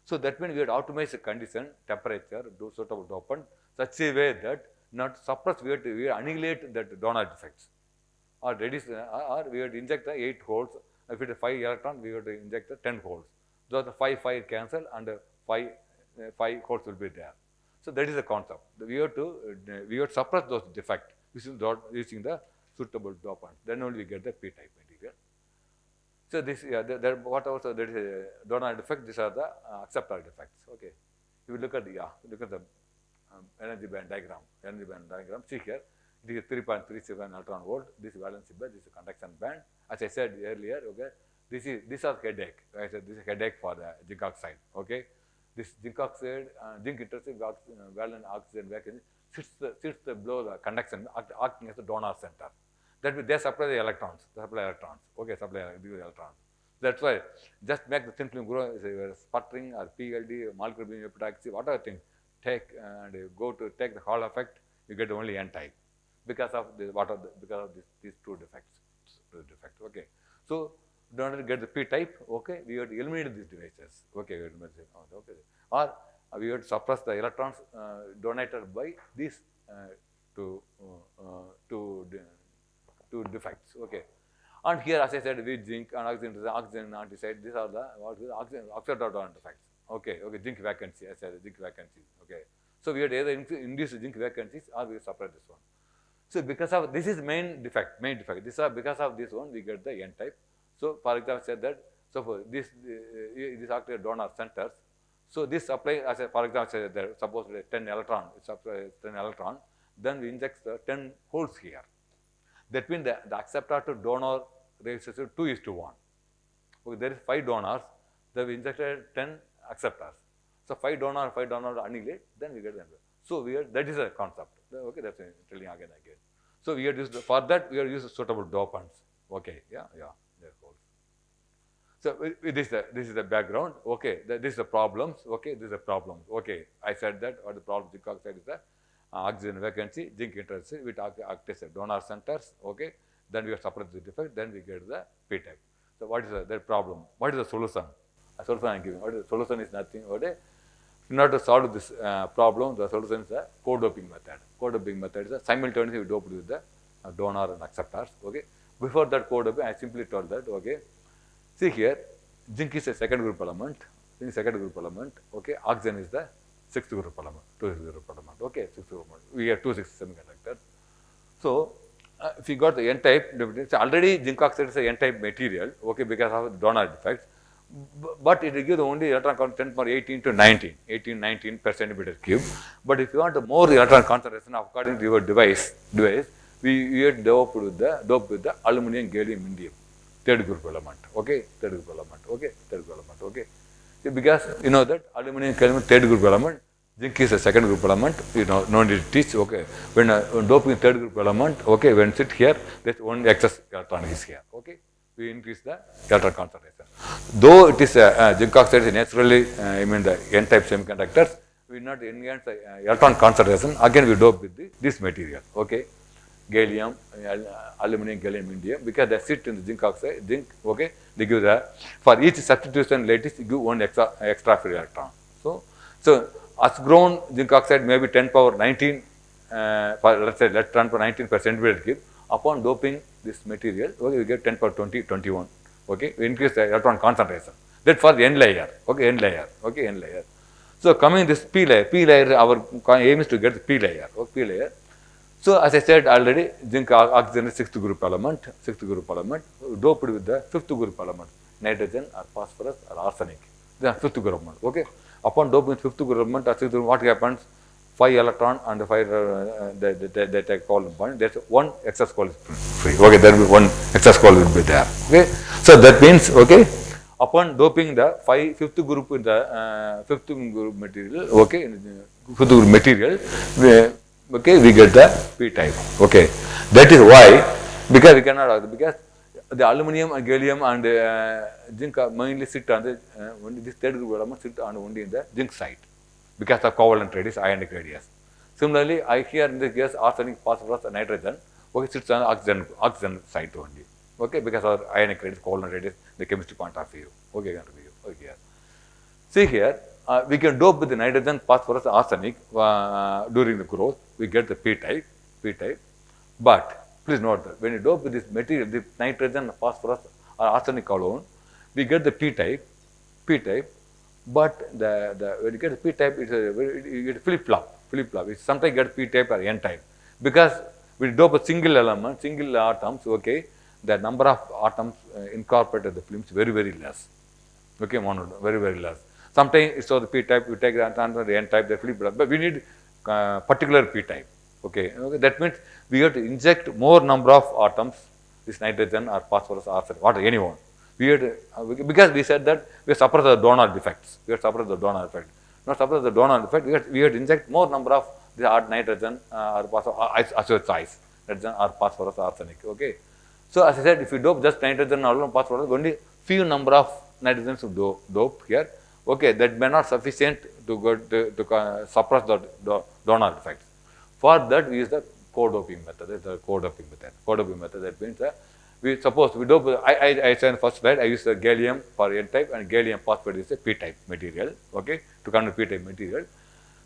Speaker 1: So that means we have to optimize the condition, temperature, do suitable dopant, such a way that not suppress, we have to annihilate that donor defects, or reduce, or we have to inject the 8 holes. If it is 5 electrons, we have to inject the 10 holes. So the 5 cancel, and 5 holes will be there. So that is the concept. We have to suppress those defects using the suitable dopant. Then only we get the P type material. So this, what also there is a donor defect. These are the acceptor defects. Okay, if you look at the energy band diagram. See here, this is 3.37 electron volt. This is valency band. This is conduction band. As I said earlier, okay, this is headache. I said this is headache for the zinc oxide. Okay, this zinc oxide, zinc interstitial valent oxygen vacancy sits below the conduction, acting as the donor center. That means they supply the electrons. Okay, supply the electrons. That's why just make the thin film grow, sputtering or PLD, molecular beam epitaxy, whatever thing, take and go to take the Hall effect, you get only N type because of these two defects. Okay, so in order to get the P type, okay, we have to eliminate these devices. Okay, or we have to suppress the electrons donated by these two defects. Okay, and here, as I said, with zinc and oxygen anti-side, these are the oxidation defects. Okay, zinc vacancy. I said zinc vacancy. Okay, so we had either induce zinc vacancies or we suppress this one. So because of this is main defect. This is because of this one we get the N type. So for example, said that so for this active donor centers. So this supply, as for example, say that suppose 10 electron, it supplies 10 electron. then we inject the 10 holes here. That means the acceptor to donor ratio is 2:1. Okay, there is 5 donors, then we injected 10 acceptors. So 5 donor annihilate, then we get the answer. So that is a concept. Okay, that's telling again. So we have used for that we have used suitable dopants. Okay, therefore. So this is the background. Okay, this is the problems. Okay, this is the problems. Okay, I said that or the problem zinc oxide is the oxygen vacancy, zinc intensity. We act as donor centers. Okay, then we have suppressed the defect. Then we get the P type. So what is the problem? What is the solution? A solution I am giving. What is the solution is nothing. Okay. In order to solve this problem, the solution is a co-doping method. Co-doping method is a simultaneously we doped with the donor and acceptors. Okay. Before that co-doping, I simply told that. Okay. See here, zinc is a second group element. Okay. Oxygen is the sixth group element. 2 group element. Okay. Sixth group element. We have 2 6 semiconductors. So if you got the N-type, so already zinc oxide is a N-type material. Okay, because of the donor defects. But it will give the only electron count 10 power 18 to 19 per centimeter cube. But if you want more electron concentration according to your device, we are doped with the aluminum, gallium, indium, third group element. Okay, third group element. Okay, so because you know that aluminum, gallium, third group element, zinc is a second group element. You know, no need to teach. Okay, when doping third group element, okay, when sit here, there's one excess electron is here. Okay. We increase the electron concentration. Though it is zinc oxide is naturally, the N-type semiconductors, we not enhance the electron concentration. Again, we dope with this material. Okay, gallium, aluminum, gallium, indium, because they sit in the zinc oxide, okay, they give for each substitution lattice, you give one extra free electron. So as grown zinc oxide may be 10 power 19, let's say electron per 19 per centimeter cube. Upon doping this material, okay, we get 10 power 20, 21. Okay, we increase the electron concentration. That for the N layer. Okay, N layer. So coming this P layer, our aim is to get the P layer. Okay, P layer. So as I said already, zinc oxygen is sixth group element, doped with the fifth group element, nitrogen or phosphorus or arsenic. The fifth group element. Okay. Upon doping with fifth group element or sixth group, what happens? 5 electron and 5 that I call point. There's one excess coil free. Okay, there will be one excess coil will be there. Okay, so that means okay. Upon doping the fifth group in the fifth group material, okay, fifth group material, we get the P type. Okay, that is why because we cannot because the aluminum and gallium and zinc mainly sit on the only this third group element sit on only in the zinc side. Because of covalent radius, ionic radius. Similarly, here in this case, arsenic, phosphorus, and nitrogen, okay, sits on oxygen side only. Okay, because of ionic radius, covalent radius, the chemistry point of view. Okay, here. See here, we can dope with the nitrogen, phosphorus, arsenic during the growth. We get the P type. But please note that when you dope with this material, the nitrogen, phosphorus, or arsenic alone, we get the P type. But when you get the P type, you get flip flop. You sometimes get P type or N type because we dope a single element, single atoms. Okay, the number of atoms incorporated the films very less. Okay, very less. Sometimes it's so the P type, we take the N type, the flip flop, but we need particular P type. Okay, that means we have to inject more number of atoms, this nitrogen or phosphorus or water, anyone. We had, because we said that we suppress the donor defects. Not suppress the donor defect. We had inject more number of the nitrogen or phosphorus, nitrogen or phosphorus or arsenic. Okay. So as I said, if you dope just nitrogen or phosphorus, only few number of nitrogens to dope here. Okay, that may not sufficient to suppress the donor defects. For that, we use the co-doping method. That means we suppose we dope. I said in the first slide, I use the gallium for N type and gallium phosphate is a P type material. Okay, to convert P type material.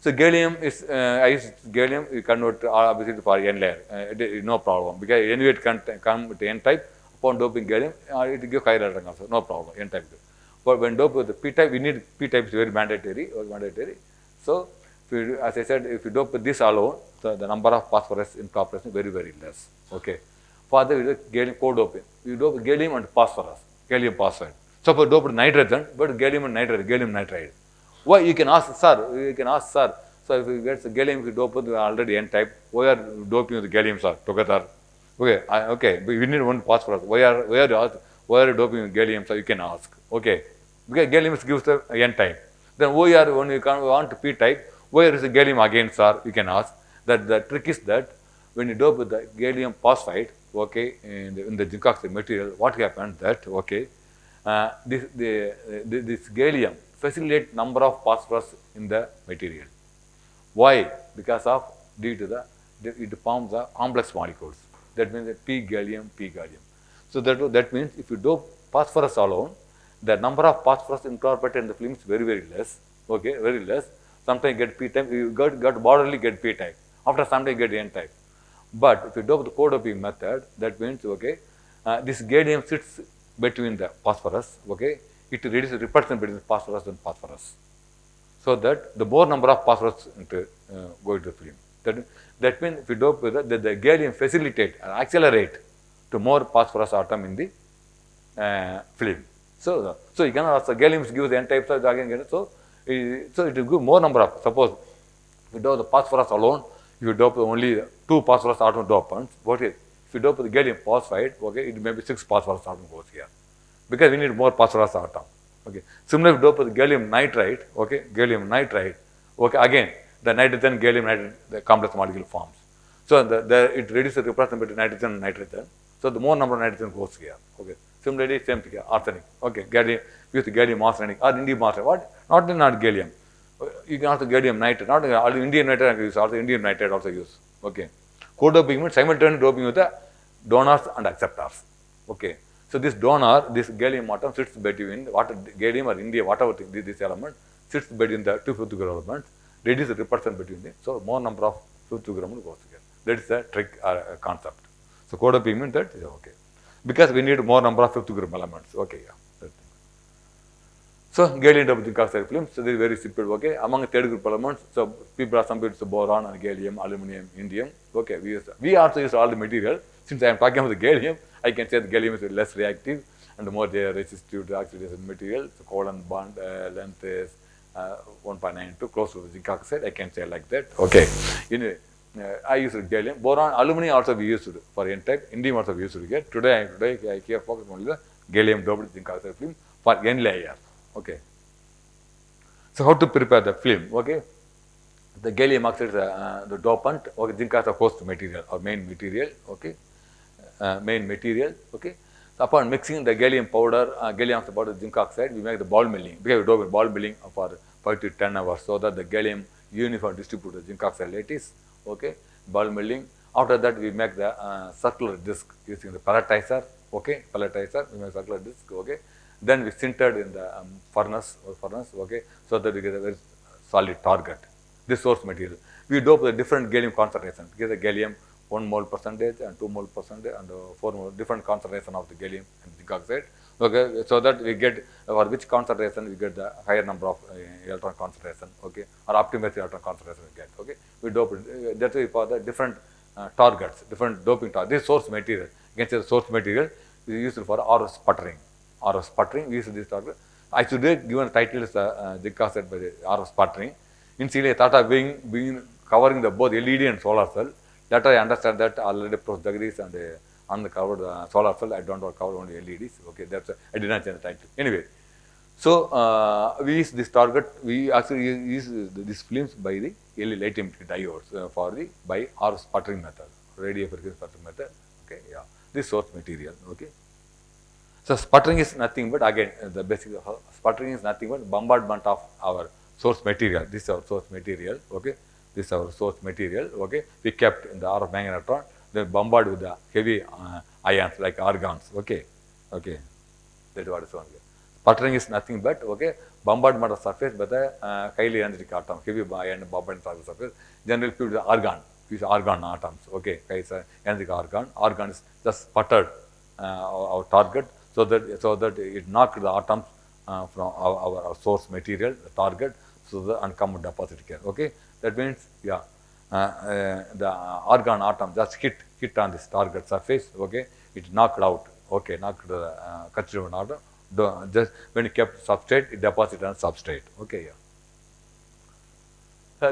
Speaker 1: So gallium is I use gallium. We convert obviously for N layer. It is no problem because anyway it can come to N type. Upon doping gallium, it will give higher electron also. No problem. N type. But when doped with the P type, we need P type is very mandatory. So as I said, if you dope with this alone, so the number of phosphorus incorporation is very less. Okay. For that, we do gallium co-doping. We dope gallium and phosphorus, gallium phosphide. So for dope nitrogen, but gallium and nitride, gallium nitride. Why? You can ask, sir, So if you get the gallium, if you dope with already N type, why are doping with gallium sir together? Okay, okay, but we need one phosphorus. Why are you doping with gallium sir? You can ask. Okay, because gallium gives the N type. Then why are when you want P type? Where is the gallium again sir? You can ask. That the trick is that when you dope with the gallium phosphide, okay, in the zinc oxide material, what happens that okay, this gallium facilitate number of phosphorus in the material. Why? Because of due to it forms the complex molecules. That means P gallium, P gallium. So that means if you do phosphorus alone, the number of phosphorus incorporated in the film is very less. Okay, very less. Sometimes you get P type, you got borderly get P type. After some time you get N type. But if you do the co-doping method, that means okay, this gallium sits between the phosphorus. Okay, it reduces repulsion between phosphorus and phosphorus. So that the more number of phosphorus go into the film. That means if you dope with the gallium facilitate and accelerate to more phosphorus atom in the film. So you can also gallium gives N types of again. So it will give more number of. Suppose if you dope the phosphorus alone, if you dope only 2 phosphorus atom dopants, okay. If you dope with the gallium phosphide, okay, it may be 6 phosphorus atom goes here because we need more phosphorus atom. Okay. Similarly, dope with gallium nitride, okay, gallium nitride, okay, again, the nitrogen, gallium nitride, the complex molecule forms. So, it reduces the repulsion between nitrogen and nitrogen. So, the more number of nitrogen goes here, okay. Similarly, same thing here, arsenic, okay, gallium, use gallium arsenic or indium arsenic, what? Not gallium. You can also gallium nitride, not indium nitride, I can use also indium nitride also use, okay. Co-doping means simultaneous doping with the donors and acceptors, okay. So this donor, this gallium atom sits between gallium or indium, whatever this element sits between the 2 fifth group elements, reduce the repulsion between them. So more number of fifth group elements goes together. That is the trick or concept. So co-doping means that is okay. Because we need more number of fifth group elements. Okay, yeah. So gallium double zinc oxide film. So this is very simple. Okay, among third group elements. So people are some people use boron and gallium, aluminum, indium. Okay, we also use all the material. Since I am talking about the gallium, I can say the gallium is less reactive and more resistive to oxidation material. So covalent bond length is 1.92, close to the zinc oxide. I can say like that. Okay. Anyway, I use gallium. Boron, aluminum also we used for N type. Indium also we used to get. Today I care focus only the gallium double zinc oxide film for N layer. Okay. So how to prepare the film? Okay. The gallium oxide is the dopant. Okay. Zinc oxide host material or main material. Okay. Main material, okay. So upon mixing the gallium powder, gallium oxide powder, zinc oxide, we make the ball milling. Because we do with ball milling for 5 to 10 hours, so that the gallium uniform distribute the zinc oxide lattice, okay. Ball milling. After that, we make the circular disc using the pelletizer, okay. Pelletizer, we make circular disc, okay. Then we sintered in the furnace, okay, so that we get a very solid target. This source material. We dope the different gallium concentration. Because the gallium 1 mole percentage and 2 mole percentage and 4 mole different concentration of the gallium and zinc oxide. Okay, so that we get for which concentration we get the higher number of electron concentration, okay, or optimized electron concentration we get, okay. We dope it. That's why for the different targets, different doping targets. This source material, you can say the source material is used for RF sputtering. RF sputtering, we use this target. I should have given title is zinc oxide by the RF sputtering. Initially, I thought of being covering the both LED and solar cell. Later, I understand that already Professor Jegadesan and covered the solar cell. I don't want to cover only LEDs. Okay, that's I did not change the title. Anyway, so we use this target. We actually use these films by the light emitting diodes for the by RF sputtering method, radio frequency sputtering method. Okay, yeah, this source material. Okay. So sputtering is nothing but again the basic sputtering is nothing but bombardment of our source material. This is our source material. Okay, this is our source material. Okay, we kept in the RF magnetron, then bombard with the heavy ions like argons. Okay, okay, that is what is on here. Sputtering is nothing but okay bombardment of surface by the highly energetic atom, heavy ion bombardment of the surface. Generally, people use argon. Use argon atoms. Okay, energetic argon. Argon is just sputtered our target. So that it knocked the atoms from our source material, the target, so the and come deposit here. Okay, that means yeah, the argon atom just hit on this target surface. Okay, it knocked out. Okay, knocked the constituent atom. Just when you kept substrate, it deposited on substrate. Okay, yeah.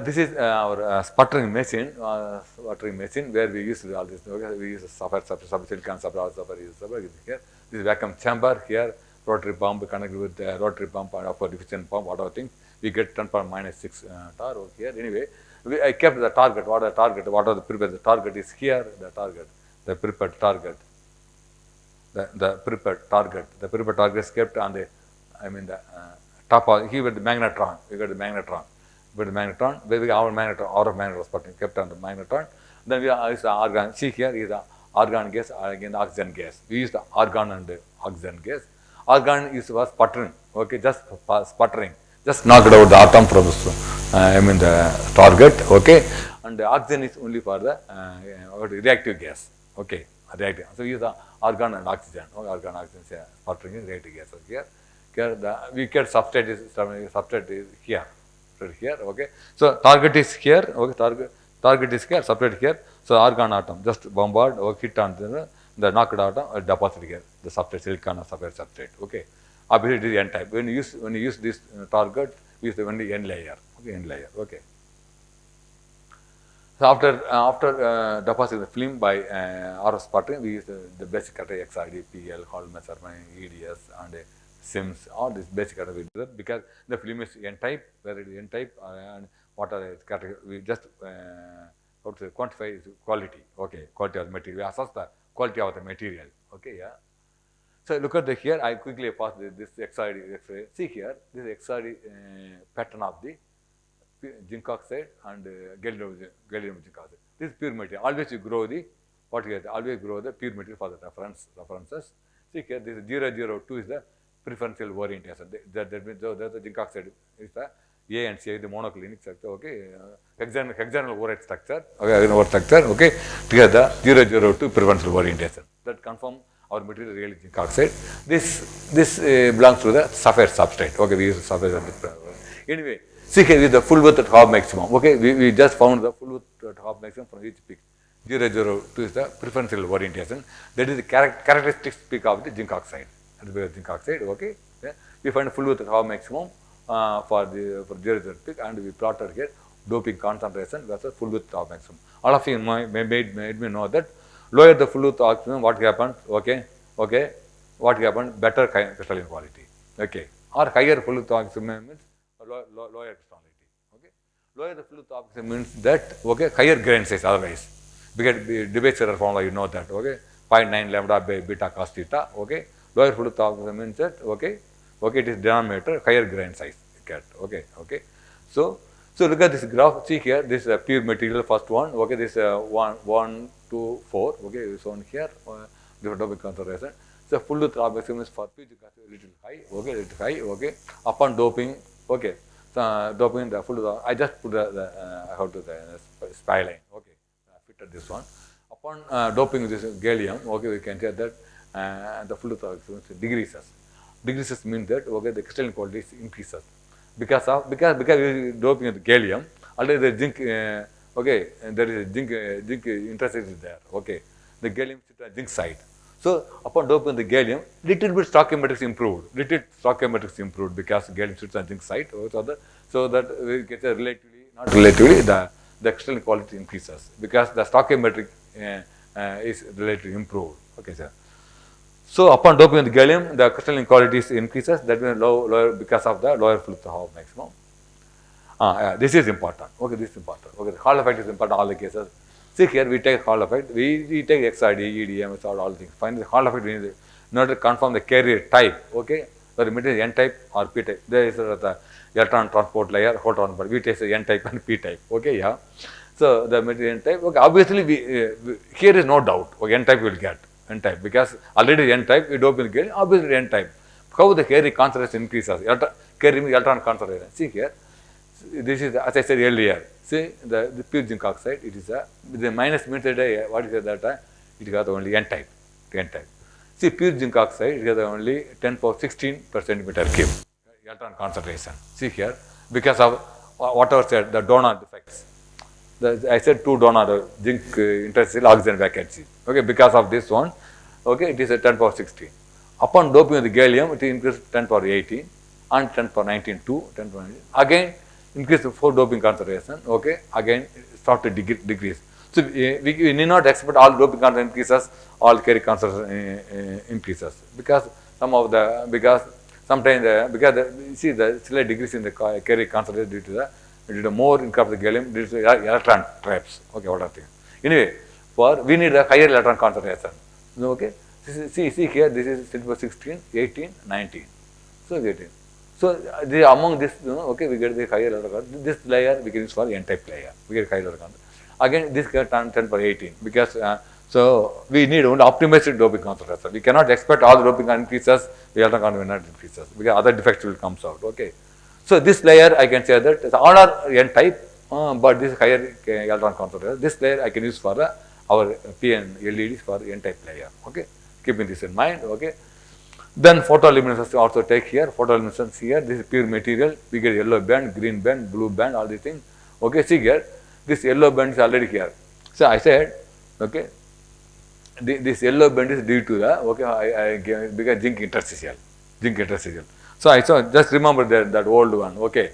Speaker 1: This is our sputtering machine, where we use all this. Okay, we use silicon subber here. This is vacuum chamber here, rotary pump connected with the rotary pump and upper efficient pump, whatever thing. We get 10 power minus 6 torque over here. Anyway, I kept the target. What are the target? What are the prepared? The target is here. The target, the prepared target, the prepared target. The prepared target is kept on the, the top of here with the magnetron. We got the magnetron. With the magnetron, where we our magnetron was kept on the magnetron. Then we use the argon. See here is the argon gas, again the oxygen gas. We use the argon and the oxygen gas. Argon is for sputtering. Okay, just sputtering. Just knock it out the atom from the target. Okay, and the oxygen is only for the reactive gas. Okay, reactive. So we use the argon and oxygen. Okay, argon, oxygen, sputtering is reactive gas. Okay, here we get substrate is here. Here, okay. So target is here, okay. Target is here, substrate here. So argon atom just bombard or hit on the knocked atom deposit here. The substrate silicon or substrate. Okay. Obviously it is N type. When you use this target, we use the only N layer. Okay, N layer. Okay. So after depositing the film by RF sputtering, we use the basic category XID, PL, Hall measurement, EDS, and SIMS, all this basic category because the film is N type, where it is N type, and what are its category? We just how to say, quantify its quality. Okay, quality of the material. We assess the quality of the material. Okay, yeah. So look at the here. I quickly pass this XID X-ray. See here, this is XID pattern of the zinc oxide and gallium zinc oxide. This is pure material. Always you grow the always grow the pure material for the references. See here, this is 002 is the preferential orientation. That means the zinc oxide is the A and C, the monoclinic structure. Okay, hexagonal overhead structure. Okay, together 002 preferential orientation. That confirm our material really zinc oxide. This belongs to the sapphire substrate. Okay, we use the sapphire substrate. Anyway, see here is the full width at half maximum. Okay, we just found the full width at half maximum from each peak. 002 is the preferential orientation. That is the characteristic peak of the zinc oxide. Zinc oxide. Okay, yeah. We find full width at half maximum for 0 peak, and we plotted here doping concentration versus full width half maximum. All of you made me know that lower the full width maximum, what happened? Okay, what happened? Better crystalline quality. Okay, or higher full width maximum means lower crystallinity. Okay, lower the full width maximum means that higher grain size otherwise, because debate error formula you know that. Okay, 0.9 lambda by beta cos theta. Okay. Lower full width means that it is denominator higher grain size. Okay. So look at this graph. See here, this is a pure material first one. Okay, this 1, 2, 4. Okay, this one here. Different doping concentration. So full width maximum is for pure little high. Okay, little high. Okay, upon doping. Okay, so doping the full width. I just put the spy line. Okay, fitted this one. Upon doping this gallium. Okay, we can say that. The full width decreases. Decreases means that the crystalline quality increases because we are doping with gallium. Already the zinc there is a zinc interest is there. Okay, the gallium sits on zinc side. So upon doping the gallium, little bit stoichiometrics improved. Because gallium sits on zinc side. So that we get the crystalline quality increases because the stoichiometric is relatively improved. Okay, sir. So upon doping with gallium, the crystalline quality increases. That means lower because of the lower full width half maximum. This is important. Okay, this is important. Okay, the Hall effect is important in all the cases. See here, we take Hall effect. We take XID, EDM, all things. Finally, the Hall effect we need in order to confirm the carrier type. Okay, whether the material is N type or P type. There is the electron transport layer, hole transport. We take N type and P type. Okay, yeah. So the material N type. Okay, obviously here is no doubt. Okay, N type we will get. N type because already N type we dope in gallium, obviously N type. How the carrier concentration increases? Carrier electron concentration. See here, this is as I said earlier. See the pure zinc oxide. It is the minus means that what is that? It has only N type. N type. See pure zinc oxide. It has only 10 power 16 per centimeter cube. Electron concentration. See here because of whatever said the donor defects. I said 2 donor zinc interstitial oxygen vacancy. Okay, because of this one, okay, it is a 10 power 16. Upon doping with the gallium, it increases 10 power 18 and 10 power 19 to 10 power 19. Again, increase for doping concentration, okay, again start to decrease. So we need not expect all doping concentration increases, all carry concentration increases, because some of the, because sometimes because you see the slight decrease in the carry concentration due to more increase of the gallium due to electron traps. Okay, what are things? Anyway, for we need a higher electron concentration. Okay, see here, this is set for 16, 18, 19. So 18. So among this, okay, we get the higher electron. This layer we can use for N-type layer. We get higher electron. Again, this get 10 for 18 because so we need only optimized doping concentration. We cannot expect all the doping increases, the electron concentration will not increases because other defects will comes out. Okay. So this layer I can say that all are N-type, but this higher electron concentration. This layer I can use for our PN LEDs for N-type layer. Okay, keeping this in mind. Okay. Then photoluminescence also take here, photoluminescence here, this is pure material, we get yellow band, green band, blue band, all these things. Okay, see here, this yellow band is already here. So I said, okay, this yellow band is due to the, okay, I gave because zinc interstitial. So I saw, just remember that old one, okay.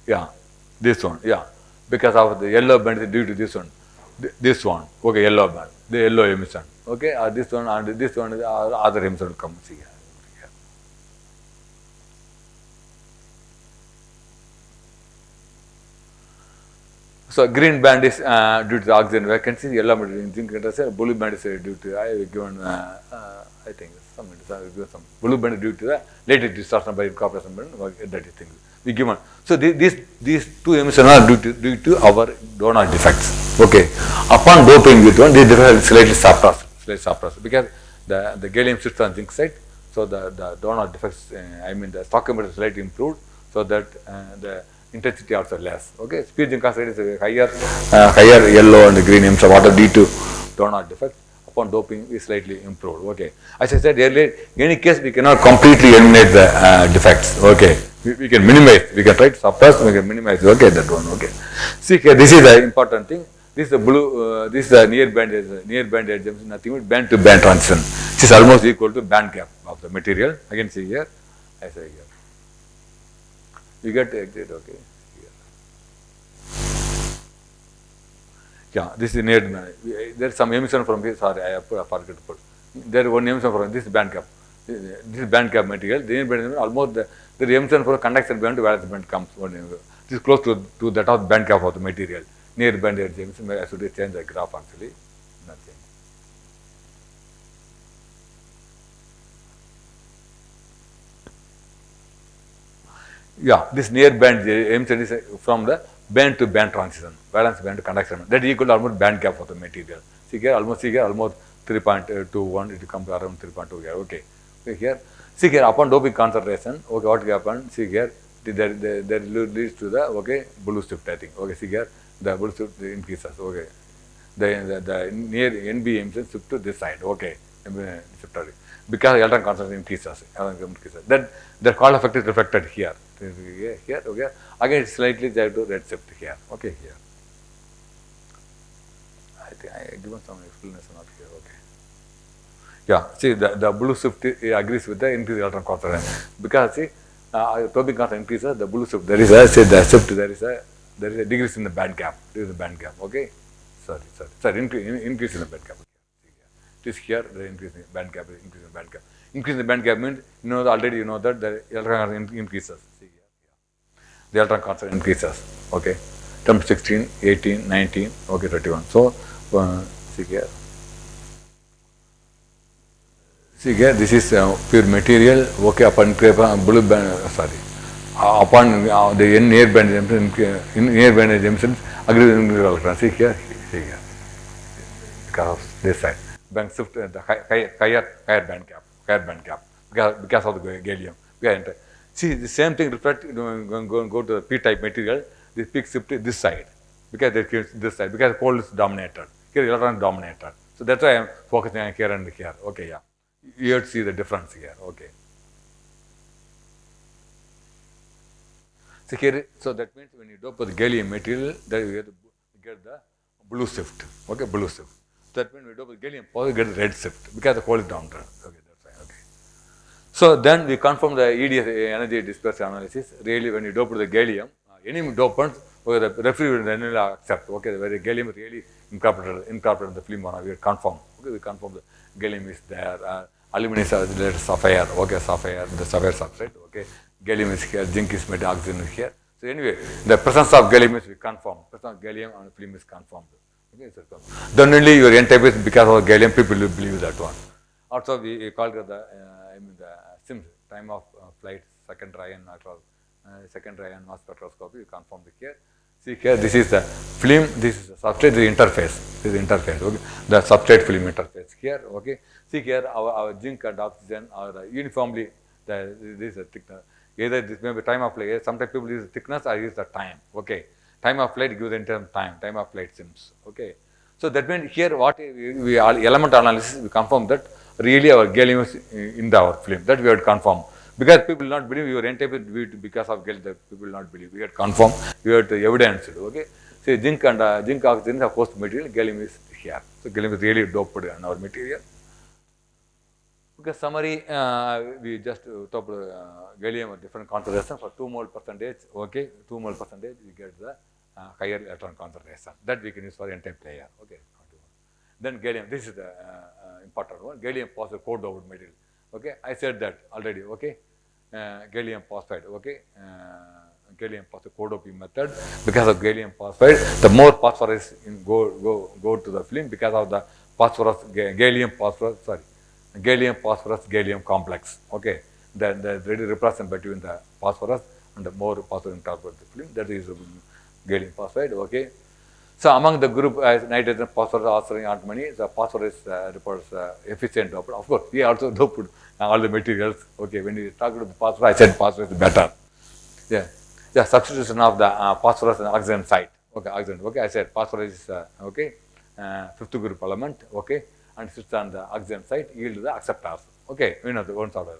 Speaker 1: Yeah, this one, yeah, because of the yellow band is due to this one. This one, okay, yellow band, the yellow emission, okay, this one and this one is other emission comes here. So green band is due to the oxygen vacancy, yellow band is zinc interstitial, blue band is due to I have given I think some blue band is due to the latent distortion by incorporation band, that is thing we given. So these two emissions are due to our donor defects. Okay, upon doping with one, these defects slightly suppressed because the gallium sits on zinc side, so the donor defects, I mean the stoichiometry is slightly improved, so that the intensity also less. Okay, speed zinc oxide is higher yellow and green emission water due to donor defects. Upon doping is slightly improved. Okay, as I said earlier, in any case we cannot completely eliminate the defects. Okay, we can minimize, we can try to suppress, we can minimize. Okay, that one. Okay, see here, this is the important thing. This is the blue, this is the near band edge, nothing but band to band transition. This is almost equal to band gap of the material. Again, see here, I say here. You get the exit, okay. Yeah, this is near band. There is some emission from here. Sorry, I forgot to put. There is one emission from this band gap. This is band gap material. The near band almost the emission from conduction band to valence band comes. This is close to that of band gap of the material. Near band edge emission. I should change the graph actually. Nothing. Yeah, this near band emission is from the band to band transition, valence band to conduction band. That is equal to almost band gap of the material. See here, almost 3.21. It comes around 3.2 here. Okay. See here. See here, upon doping concentration, okay, what happened? See here, there leads to the blue shift. I think. Okay, see here, the blue shift increases. Okay, the near NB emission shift to this side. Okay, because electron concentration increases. That the Call effect is reflected here. Here, okay. Again, it's slightly there to red shift here. Okay, here. I think I given some explanation out here. Okay. Yeah, see the blue shift agrees with the increased electron concentration because see doping concentration increases, the blue shift there is a there is a decrease in the band gap. There is a band gap. Okay. Sorry. Increase in the band gap. It is here the increase in band gap. Increase in band gap. Increase in the band gap means already you know that the electron concentration increases. See here. The electron concentration increases. Okay. Term 16, 18, 19. Okay, 31. So see here. See here, this is pure material. Okay, upon blue band, upon the near band emissions, agree with the electron. See here, because of this side, band shift the higher band gap, because of the gallium. See the same thing reflect go to the p-type material. This peak shift this side because this side because cold is dominated. Here electron is dominated. So that's why I am focusing on here and here. Okay, yeah. You have to see the difference here. Okay. So here, so that means when you dope with gallium material, then you get the blue shift. Okay, blue shift. That means when you dope with gallium, you get the red shift because the coal is down there. Okay, that's fine. Okay. So then we confirm the EDS, energy dispersion analysis. Really, when you dope to the gallium, any dopants, the referee will accept. Okay, where the gallium is really incorporated in the film, we confirm. Okay, we confirm the gallium is there. Aluminum is related to sapphire. Okay, sapphire, the sapphire substrate. Okay, gallium is here, zinc is made, oxygen is here. So anyway, the presence of gallium is confirmed. Presence of gallium on the film is confirmed. Okay, so then only your N type is because of gallium, people will believe that one. Also, we call it the SIMS, time of flight, secondary ion mass spectroscopy. We confirmed here. See here, this is the film, this is the substrate, the interface. This is the interface. Okay, the substrate film interface here. Okay, see here, our zinc and oxygen are uniformly. This is the thickness. Either this may be time of flight. Sometimes people use thickness or use the time. Okay, time of flight gives the term time. Time of flight SIMS. Okay, so that means here what we element analysis we confirm that really our gallium is in our film. That we had confirmed. Because people will not believe your N type is because of gallium, that people will not believe. We had confirmed, we had evidence. Okay, so zinc and zinc oxygen of host material, gallium is here. So gallium is really doped on our material. Okay, summary, we just top gallium at different concentration for 2 mole percentage. Okay, 2 mole percentage, we get the higher electron concentration. That we can use for N type layer. Okay, then gallium. This is the important one. Gallium phosphide co-doped material. Okay, I said that already. Okay, gallium phosphide. Okay, gallium phosphide co-doping method. Because of gallium phosphide, the more phosphorus go to the film because of the phosphorus gallium phosphorus gallium complex. Okay, the really repression between the phosphorus and the more phosphorus incorporated the film. That is gallium phosphide. Okay. So among the group nitrogen, phosphorus, oxygen, antimony, the phosphorus reports efficient dope. Of course, we also doped all the materials. Okay, when we talk about the phosphorus, I said phosphorus is better. Yeah, substitution of the phosphorus and oxygen site. Okay, oxygen. Okay, I said phosphorus is okay, fifth group element. Okay, and sits on the oxygen site, yield the acceptors. Okay, we know the one sort of.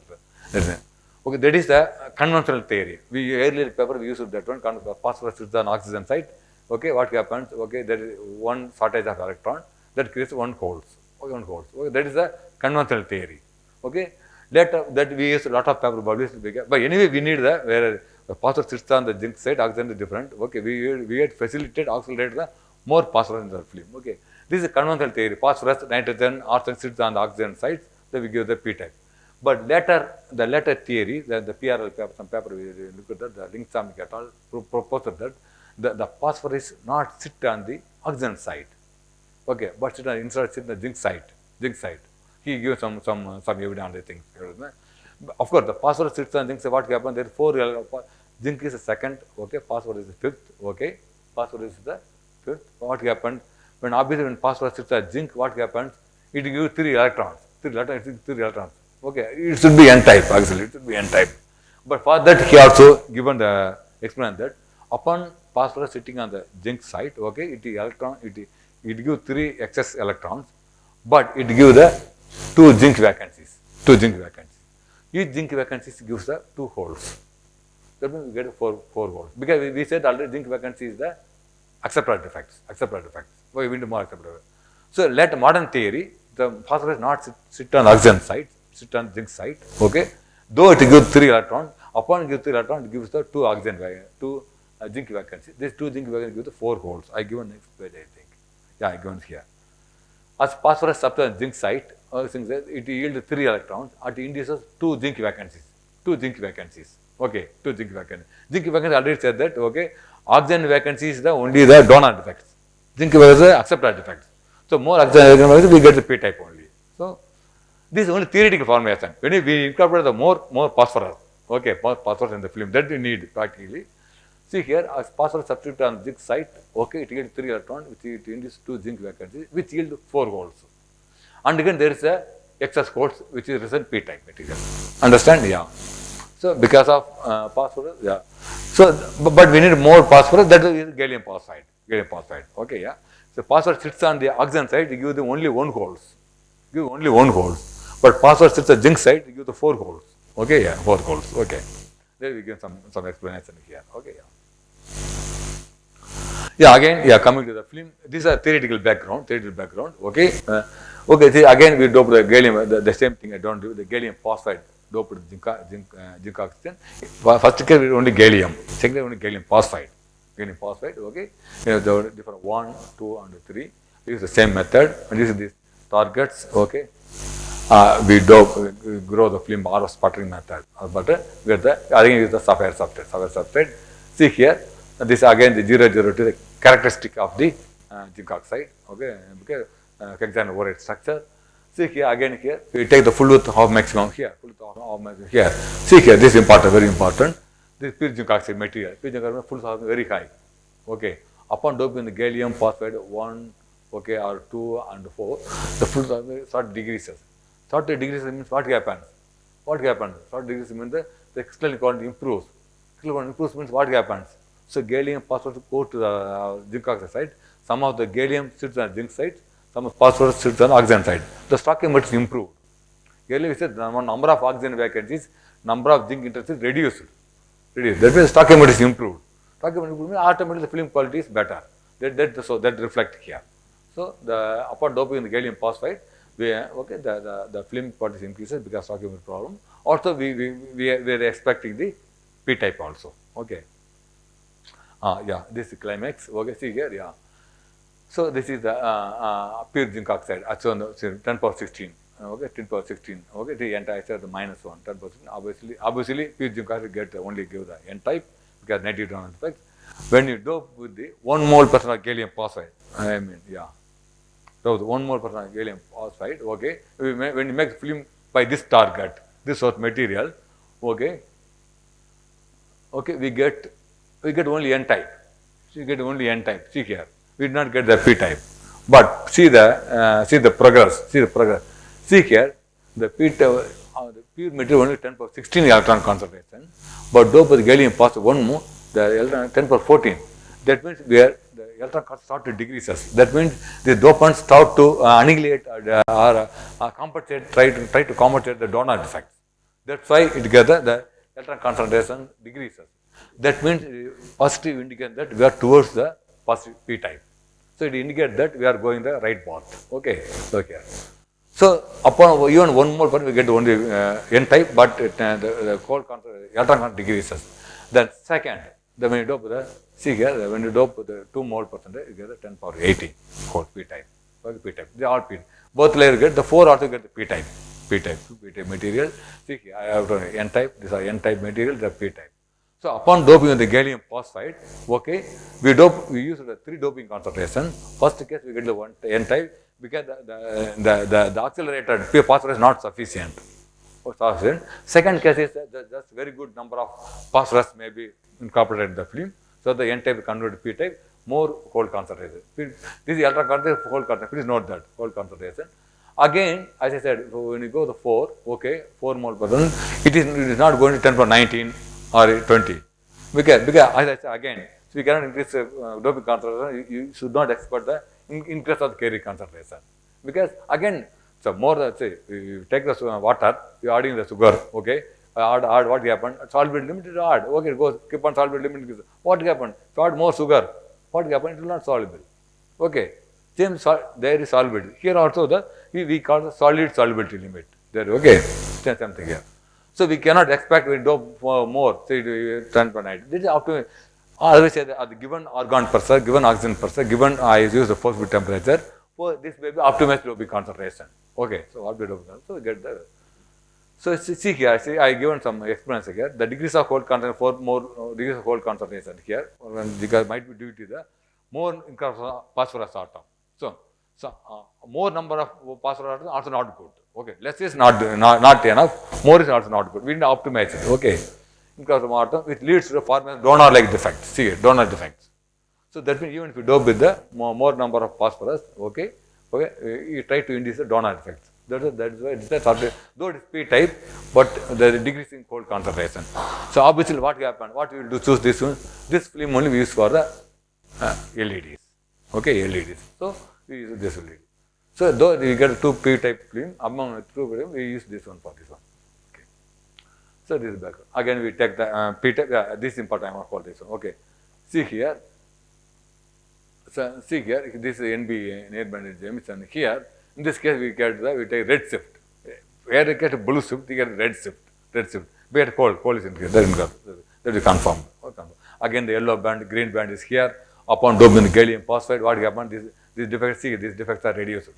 Speaker 1: Okay, that is the conventional theory. We earlier paper we used that one. Phosphorus sits on oxygen site. Okay, what happens? Okay, there is one shortage of electron that creates one holes. Okay, one holes. Okay, that is the conventional theory. Okay, later that we use a lot of paper published. But anyway, we need the where the phosphorus sits on the zinc side, oxygen is different. Okay, we had facilitate accelerate the more phosphorus in the film. Okay, this is a conventional theory. Phosphorus, nitrogen, oxygen sits on the oxygen sides. Then we give the P type. But later, the later theory, the PRL paper, some paper we look at that, the Lingsam et al. Proposed that the phosphorus not sit on the oxygen side, okay, but sit on instead sit on the zinc side. He gives some evidence on the things. Of course, the phosphorus sits on zinc side. What happens? There are 4 zinc is the second. Okay, phosphorus is the fifth. Okay, phosphorus is the fifth. What happened when obviously when phosphorus sits on zinc? What happens? It gives 3 electrons. 3 electrons. Okay, it should be N type. Actually, it should be N type. But for that, he also given the explain that upon phosphorus sitting on the zinc side, okay, it gives 3 excess electrons, but it gives the 2 zinc vacancies. Each zinc vacancies gives the 2 holes. That means we get 4 holes. Because we said already zinc vacancy is the acceptor defects. Why we need more acceptor? So let modern theory, the phosphorus not sit on oxygen side, sit on zinc side. Okay, though it gives 3 electrons, upon give 3 electrons, it gives the 2 oxygen two zinc vacancies. These 2 zinc vacancies give the 4 holes. I given next page, I think. Yeah, I given here. As phosphorus sits on zinc site, it yields 3 electrons. It induces 2 zinc vacancies. Okay, 2 zinc vacancies. Zinc vacancies already said that. Okay, oxygen vacancy is the only the donor defects. Zinc vacancy is acceptor defects. So more oxygen vacancies, we get the P type only. So this is only theoretical formation. When we incorporate the more phosphorus, okay, more phosphorus in the film that we need practically. See here, as phosphorus substitute on zinc site, okay, it yields 3 electrons, which it induces 2 zinc vacancies, which yield 4 holes. And again, there is a excess holes, which is result P type material. Understand? Yeah. So because of phosphorus, yeah. So, but we need more phosphorus. That is gallium phosphide. Okay, yeah. So phosphorus sits on the oxygen side, it gives them only 1 holes. But phosphorus sits on zinc side, it gives the 4 holes. Okay, yeah, 4 holes. Okay. There we give some explanation here. Okay, yeah. Yeah, again, yeah, coming to the film. This is a theoretical background. Okay. Okay, see, again we dope the gallium, the same thing I don't do, the gallium phosphide. doped with zinc oxide. First case only gallium, second only gallium phosphide. Gallium phosphide, okay. The different 1, 2, and 3. We use the same method and using these targets, okay. We grow the film or sputtering method, but with the again use the sapphire substrate. See here, this again the 002 the characteristic of the zinc oxide, okay, because hexagon overhead structure. See here again here we take the full width of maximum here, full width of maximum here. See here, this is important, very important. This pure zinc oxide material, pure zinc oxide full width is very high, okay. Upon doping the gallium phosphide 1, okay, or 2 and 4, the full width start decreases. 30 degrees means what happens? What happens? 30 degrees means the crystalline quantity improves. Crystalline quantity improves means what happens? So gallium phosphorus go to the zinc oxide side. Some of the gallium sits on zinc side. Some of phosphorus sits on oxygen side. The stocking is improved. Earlier we said the number of oxygen vacancies, number of zinc interest is reduced. That means the stocking is improved. Stocking improved means automatically the film quality is better. That reflect here. So the upon doping in the gallium phosphide, okay, the film quantity increases because of the problem. Also, we are expecting the P type also. Okay. Yeah, this is climax. Okay, see here, yeah. So this is the pure zinc oxide. So 10 power 16. Okay, 10 power 16. Okay, the n type is the minus 1, 10%. Obviously, pure zinc oxide only give the n type because negative dominant effect. When you dope with the 1 mole % of gallium phosphide, I mean, yeah. So 1 mole % of gallium phosphide, okay. When you make film by this target, this source material, okay, okay, we get only n type. So you get only n type. See here, we did not get the p type. But see the progress. See here, the p type, the pure material only 10 power 16 electron concentration, but dope with gallium phosphide 1 more, the electron 10 power 14. That means the electron concentration start to decreases. That means the dopants start to annihilate or compensate, try to compensate the donor effects. That's why it together the electron concentration decreases. That means positive indicates that we are towards the positive P type. So it indicates that we are going the right path. Okay, look here. So upon even 1 mole we get only n type, but the cold electron concentration decreases. Then second, when you dope the, see here, when you dope the 2 mole %, you get the 10 power 18 cold P type. Okay, P type. They are P. Both layers get the 4 also get the P type. P type material. See here, I have n type. These are n type material. They are P type. So upon doping with the gallium phosphide, okay, we use the 3 doping concentration. First case we get the 1 n type because the accelerated pure phosphorus is not sufficient. Second case is just very good number of phosphorus may be incorporated in the film. So the n type converted to p type, more cold concentration. This is electron concentration, cold concentration. Please note that cold concentration. Again, as I said, when you go to 4, okay, 4 mole %, it is not going to 10 power 19 or 20. Because as I said again, so we cannot increase doping concentration. You should not expect the increase of the carrier concentration. Because again, so more than say, you take the water, you are adding the sugar, okay. Add what happened? Solubility limit is add. Okay, it goes, keep on solubility limit. What happened? If you add more sugar, what happened? It will not soluble. Okay. Same, there is solubility. Here also we call the solid solubility limit. There, okay. Something here. So we cannot expect we do more, say 10 per night. This is up to, I always say that the given argon pressure, given oxygen pressure, given I use the force with temperature, for this may be optimized doping concentration. Okay, so what we do, so we get the. So see here, see I given some experience here. The degrees of cold concentration, 4 more degrees of cold concentration here, because might be due to the more increase of phosphorus atom. So more number of phosphorus atoms also not good. Okay, less is not enough. More is also not good. We need to optimize it. Okay, because of atom, which leads to the formation donor-like defects. See it, donor defects. So that means even if you dope with the more number of phosphorus, okay, you try to induce the donor effects. That is why it's a though it is P type, but there is decreasing cold concentration. So obviously, what happened? What we will do? Choose this one. This film only we use for the LEDs. Okay, LEDs. So we use this LED. So though we get 2 P type film, among 2 film, we use this one for this one. Okay. So this is background. Again, we take the P type. This is important for this one. Okay. See here. So see here. This is NB near banded emission. Here, in this case, we take red shift. Where we get blue shift, we get red shift. redshift. We had coal is in here, that is confirmed. Again, the yellow band, green band is here. Upon doping the gallium phosphide, what happened? These defects, see, these defects are reduced.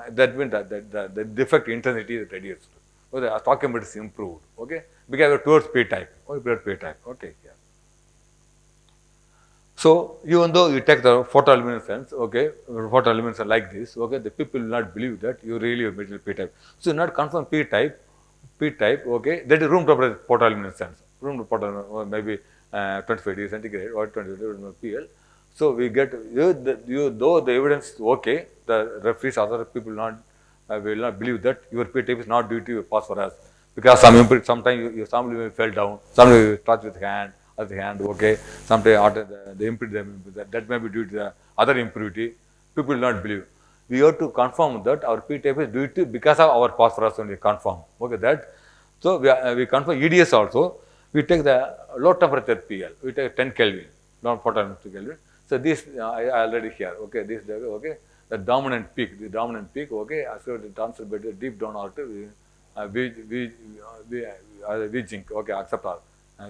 Speaker 1: That means that the defect intensity is reduced. So the stoichiometry is improved. Okay, because towards p-type. Okay, towards p-type. Okay, yeah. So even though you take the photoluminescence, okay, photoluminescence like this, okay, the people will not believe that you really have material p-type. So not confirm p-type, okay, that is room temperature photoluminescence, room temperature maybe 25 degrees centigrade or 20 degrees PL. So we get though the evidence is okay, the referees, other people will not believe that your p-type is not due to your phosphorus, because sometimes your sample fell down, sometimes you touch with hand. Okay, sometimes the impurity, that may be due to the other impurity, people will not believe. We have to confirm that our p-type is due to because of our phosphorus only, confirm. Okay, that. So we confirm EDS also. We take the low temperature PL. We take 10 Kelvin, not 14 Kelvin. So this I already here. Okay, this okay. The dominant peak, okay, so the transfer better deep down out we zinc, okay, acceptor,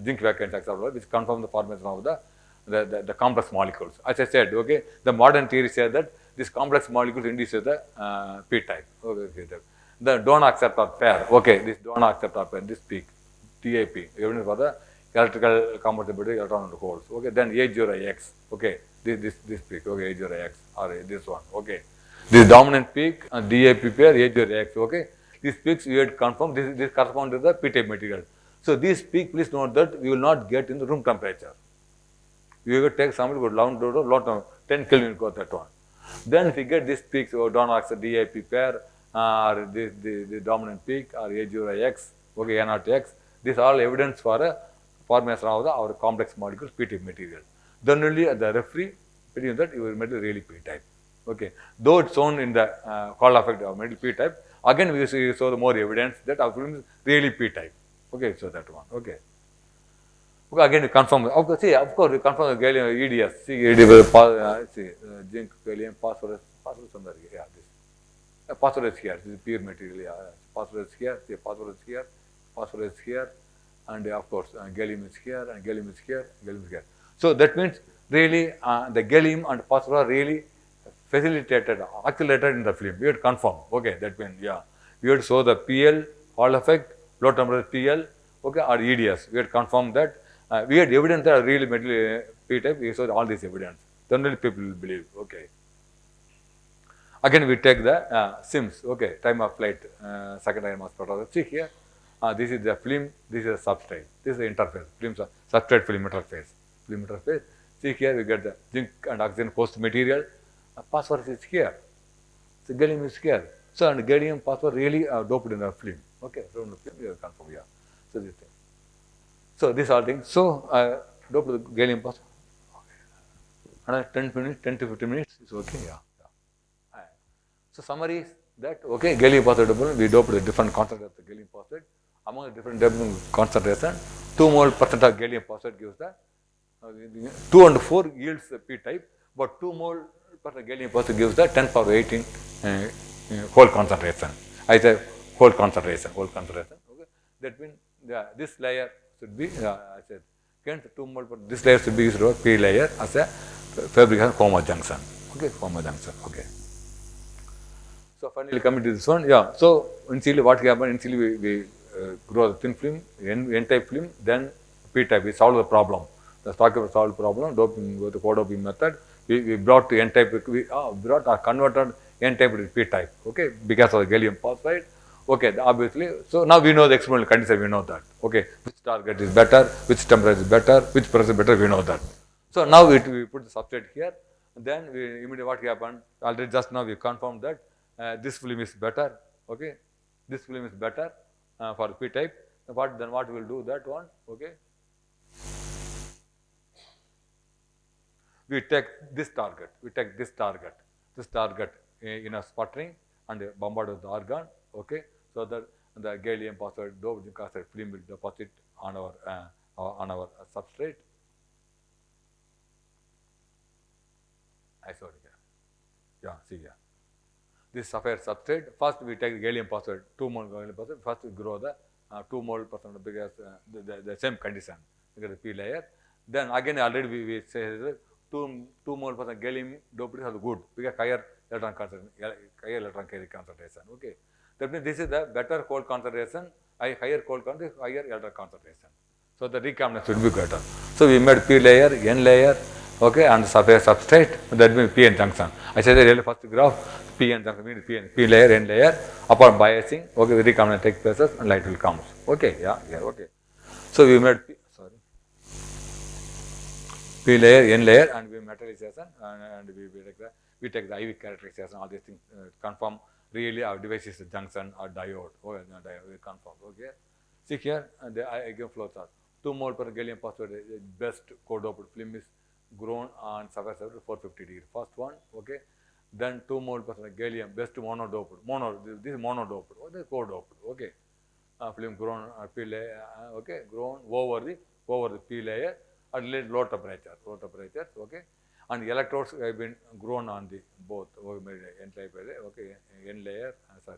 Speaker 1: zinc vacant acceptor, which confirm the formation of the complex molecules. As I said, okay, the modern theory says that this complex molecules induces the p-type. Okay, the donor acceptor pair, okay, this donor acceptor pair, this peak, TAP, evidence for the electrical compatibility electron and holes. Okay, then A0X, okay, this peak, okay, A0X or this one, okay. This dominant peak and DAP pair A0X, okay. These peaks we had confirmed, this corresponds to the p-type material. So this peak, please note that we will not get in the room temperature. We will take sample, go down to lot of 10 Kelvin, got that one. Then if we get this peaks, or donor oxide DAP pair, or the dominant peak, or A0X, okay, A0X, this all evidence for a formation of our complex molecules p-type material. Then only the referee between that your metal really p-type. Okay, though it's shown in the Hall effect of metal p-type, again we show the more evidence that our film is really p-type. Okay, so that one. Okay. Okay, again you confirm. Of course, you confirm the gallium EDS. See, zinc, gallium, phosphorus on the this. Phosphorus here. This is pure material. Yeah. Phosphorus here. See, phosphorus here, and of course gallium is here, and gallium is here, gallium is here. So that means really the gallium and phosphorus really facilitated, accelerated in the film. We had confirmed. Okay, that means yeah. We had show the PL, Hall effect, low temperature PL, okay, or EDS. We had confirmed that. We had evidence that really metal p-type. We showed all this evidence. Then really people will believe. Okay. Again, we take the SIMS. Okay, time of flight, secondary mass spectrometry. See here, this is the film. This is the substrate. This is the interface. Film substrate film interface. Film interface. See here, we get the zinc and oxygen host material. Phosphorus is here. So gallium is here. So and gallium phosphorus really doped in the film. Okay, so in the film, you confirm. Yeah. So this thing. So these are things. So doped with gallium phosphorus. Okay. Another 10 minutes, 10 to 15 minutes is okay. Yeah. So summary is that okay, gallium phosphide we doped with different concentrations of the gallium phosphide. Among the different concentration, 2 mole percent of gallium phosphide gives the 2 and 4 yields the p-type, but 2 mole percent gallium phosphide gives the 10 power 18 whole concentration. I say whole concentration. Okay, that means this layer should be I said 2 mole, this layer should be used for p layer as a fabrication chroma junction. Okay, chroma junction. Okay. So finally coming to this one, yeah. So initially what happened? Initially we grow the thin film, N-type film, then P-type. We solve the problem. The stoichiometry solved the problem. Doping with the co-doping method. We brought to N-type. We brought or converted N-type to P-type. Okay, because of the gallium phosphide. Okay, obviously. So now we know the experimental condition. We know that. Okay, which target is better, which temperature is better, which pressure is better. We know that. So now we put the substrate here. Then we immediately what happened? Already just now we confirmed that. This film is better, okay. This film is better for p-type. Then what we will do that one, okay. We take this target. This target in a sputtering and bombard with the argon, okay. So that the gallium phosphide doped zinc oxide film will deposit on our substrate. I saw it here. Yeah, see here. This sapphire substrate, first we take gallium phosphide, 2 mole gallium phosphide, first we grow the 2 mole percent because the same condition because the P layer. Then again already we say that 2 mole percent gallium doped is good because higher electron concentration, higher electron carry concentration. Okay, that means this is the better cold concentration, higher cold concentration, higher electron concentration. So the recombination will be greater. So we made P layer, N layer, okay, and substrate. That means P N junction. I said the first graph P N junction means P layer, N layer. Upon biasing, okay, the recombination takes place and light will come. Okay, yeah, okay. So we made P layer, N layer, and we metallization, and we take the IV characterization. All these things confirm really our device is a junction or diode. Okay, diode we confirm. Okay, see here, I give flow chart. 2 mole per gallium phosphate, best co-doped film is grown on surface at 450 degree. First one, okay. Then 2 mole per gallium, best monodoped. This is monodoped, or the co-doped, okay. Film grown P layer, okay, grown over the P layer at low temperatures, okay. And the electrodes have been grown on the both, N type, okay, N layer as well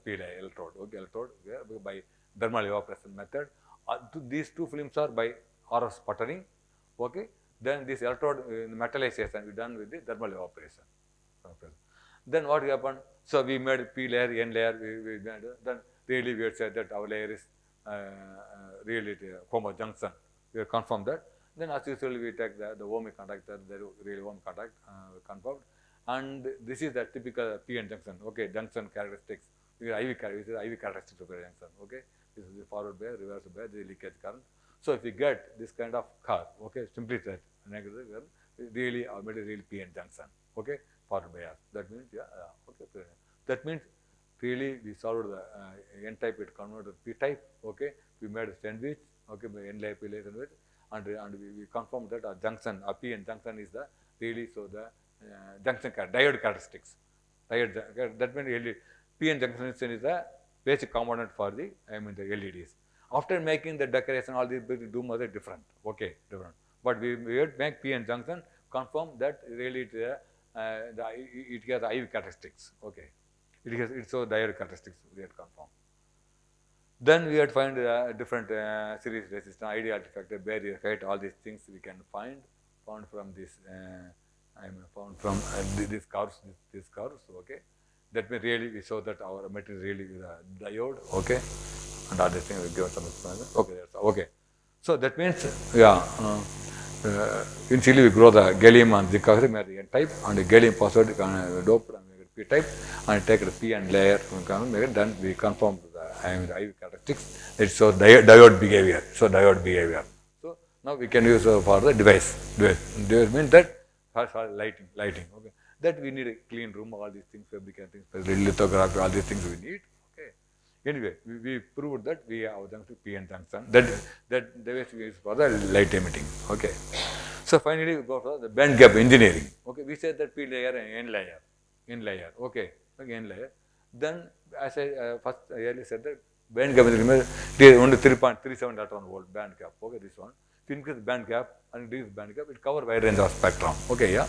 Speaker 1: P layer electrode, okay, by thermal evaporation method. These two films are by RF sputtering, okay. Then this electrode metallization we done with the thermal evaporation. Then what happened? So we made P layer, N layer, we made, then really we had said that our layer is really homo junction. We confirmed that. Then as usual we take the ohmic conductor, the real ohmic conduct confirmed. And this is the typical PN junction, okay, junction characteristics. IV characteristics of the junction, okay. This is the forward bias, reverse bias, the leakage current. So if we get this kind of curve, okay, simply that negative curve, really our material PN junction, okay, forward bias. That means okay. That means really we solved the N type, it converted to P type, okay. We made a sandwich, okay, by N layer, P layer sandwich, and we confirmed that our junction, our PN junction is the really so the junction diode characteristics. That means really PN junction is the basic component for the the LEDs. After making the decoration, all these do are different, okay, different. But we would make PN junction confirm that really it has IV characteristics, okay. It's so diode characteristics we had confirmed. Then we had to find different series resistance, ideal factor, barrier height, all these things we can found from this. Found from these curves, okay. That means really we show that our material really is a diode, okay, and other things we give some explanation. Okay, okay. So that means initially we grow the gallium and zinc oxide, made the N type, and the gallium phosphate doped and make it P type, and take the P and layer, then we confirm the IV characteristics. It shows diode behavior. So now we can use for the device. Device means that for lighting. Okay. That we need a clean room, all these things, fabricating, lithography, all these things we need. Okay. Anyway, we proved that we have junction PN junction. That device we use for the light emitting. Okay. So finally we go for the band gap engineering. Okay. We said that P layer and N layer. Okay. N layer. Then as I first earlier said that band gap engineering is only 3.37 electron volt band gap. Okay. This one. If you increase band gap and reduce band gap, it covers wide range of spectrum. Okay. Yeah.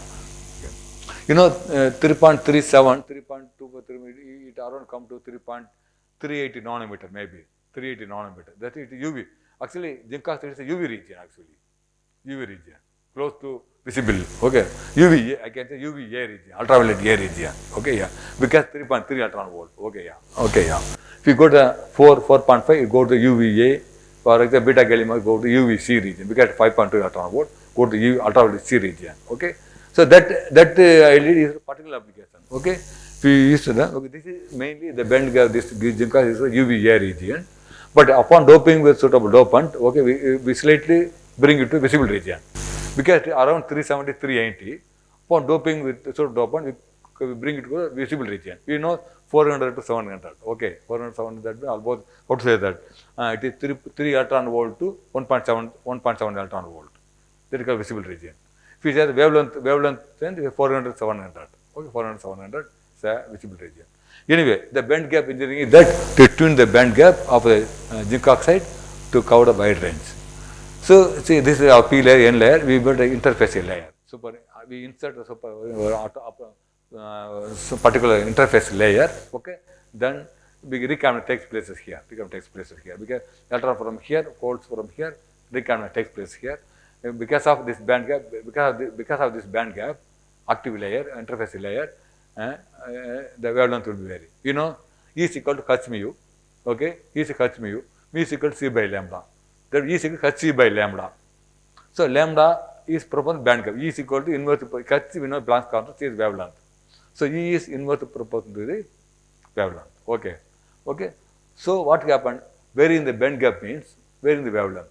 Speaker 1: You know, 3.37, 3.2, it around come to 3.380 nanometer, maybe 380 nanometer. That is UV. Actually, zinc oxide is a UV region. Close to visible. Okay, UV. I can say UVA region, ultraviolet A region. Okay, yeah, because 3.3 electron volt. Okay, yeah. If you go to 4.5, you go to UVA. For example, beta gallium, go to UVC region. Because 5.2 electron volt, go to ultraviolet C region. Okay. So that LED is a particular application. Okay, if we use that, okay, this is mainly the band gap. This zinc is a UVA region, but upon doping with suitable dopant, okay, we slightly bring it to visible region because around 370, 380. Upon doping with suitable dopant, we bring it to the visible region. We know 400 to 700. Okay, 400 700. That almost how to say that it is 3 electron volt to 1.7 electron volt. That is called visible region. If you say wavelength, then 400, 700. Okay, 400, 700 is a visible region. Anyway, the band gap engineering is that to tune the band gap of the zinc oxide to cover the wide range. So, see, this is our P layer, N layer. We build an interface layer. We insert a particular interface layer. Okay, then recombination takes place here. Recombination takes place here because electron from here, holes from here, recombination takes place here. Because of this band gap, because of this band gap, active layer, interface layer, the wavelength will be vary. You know, E is equal to h mu, okay? E is h mu, mu is equal to c by lambda. That E is equal to hc by lambda. So lambda is proportional band gap. E is equal to inverse h, we know Planck's constant, C is wavelength. So E is inverse proportional to the wavelength. Okay. Okay. So what happened? Varying the band gap means varying the wavelength.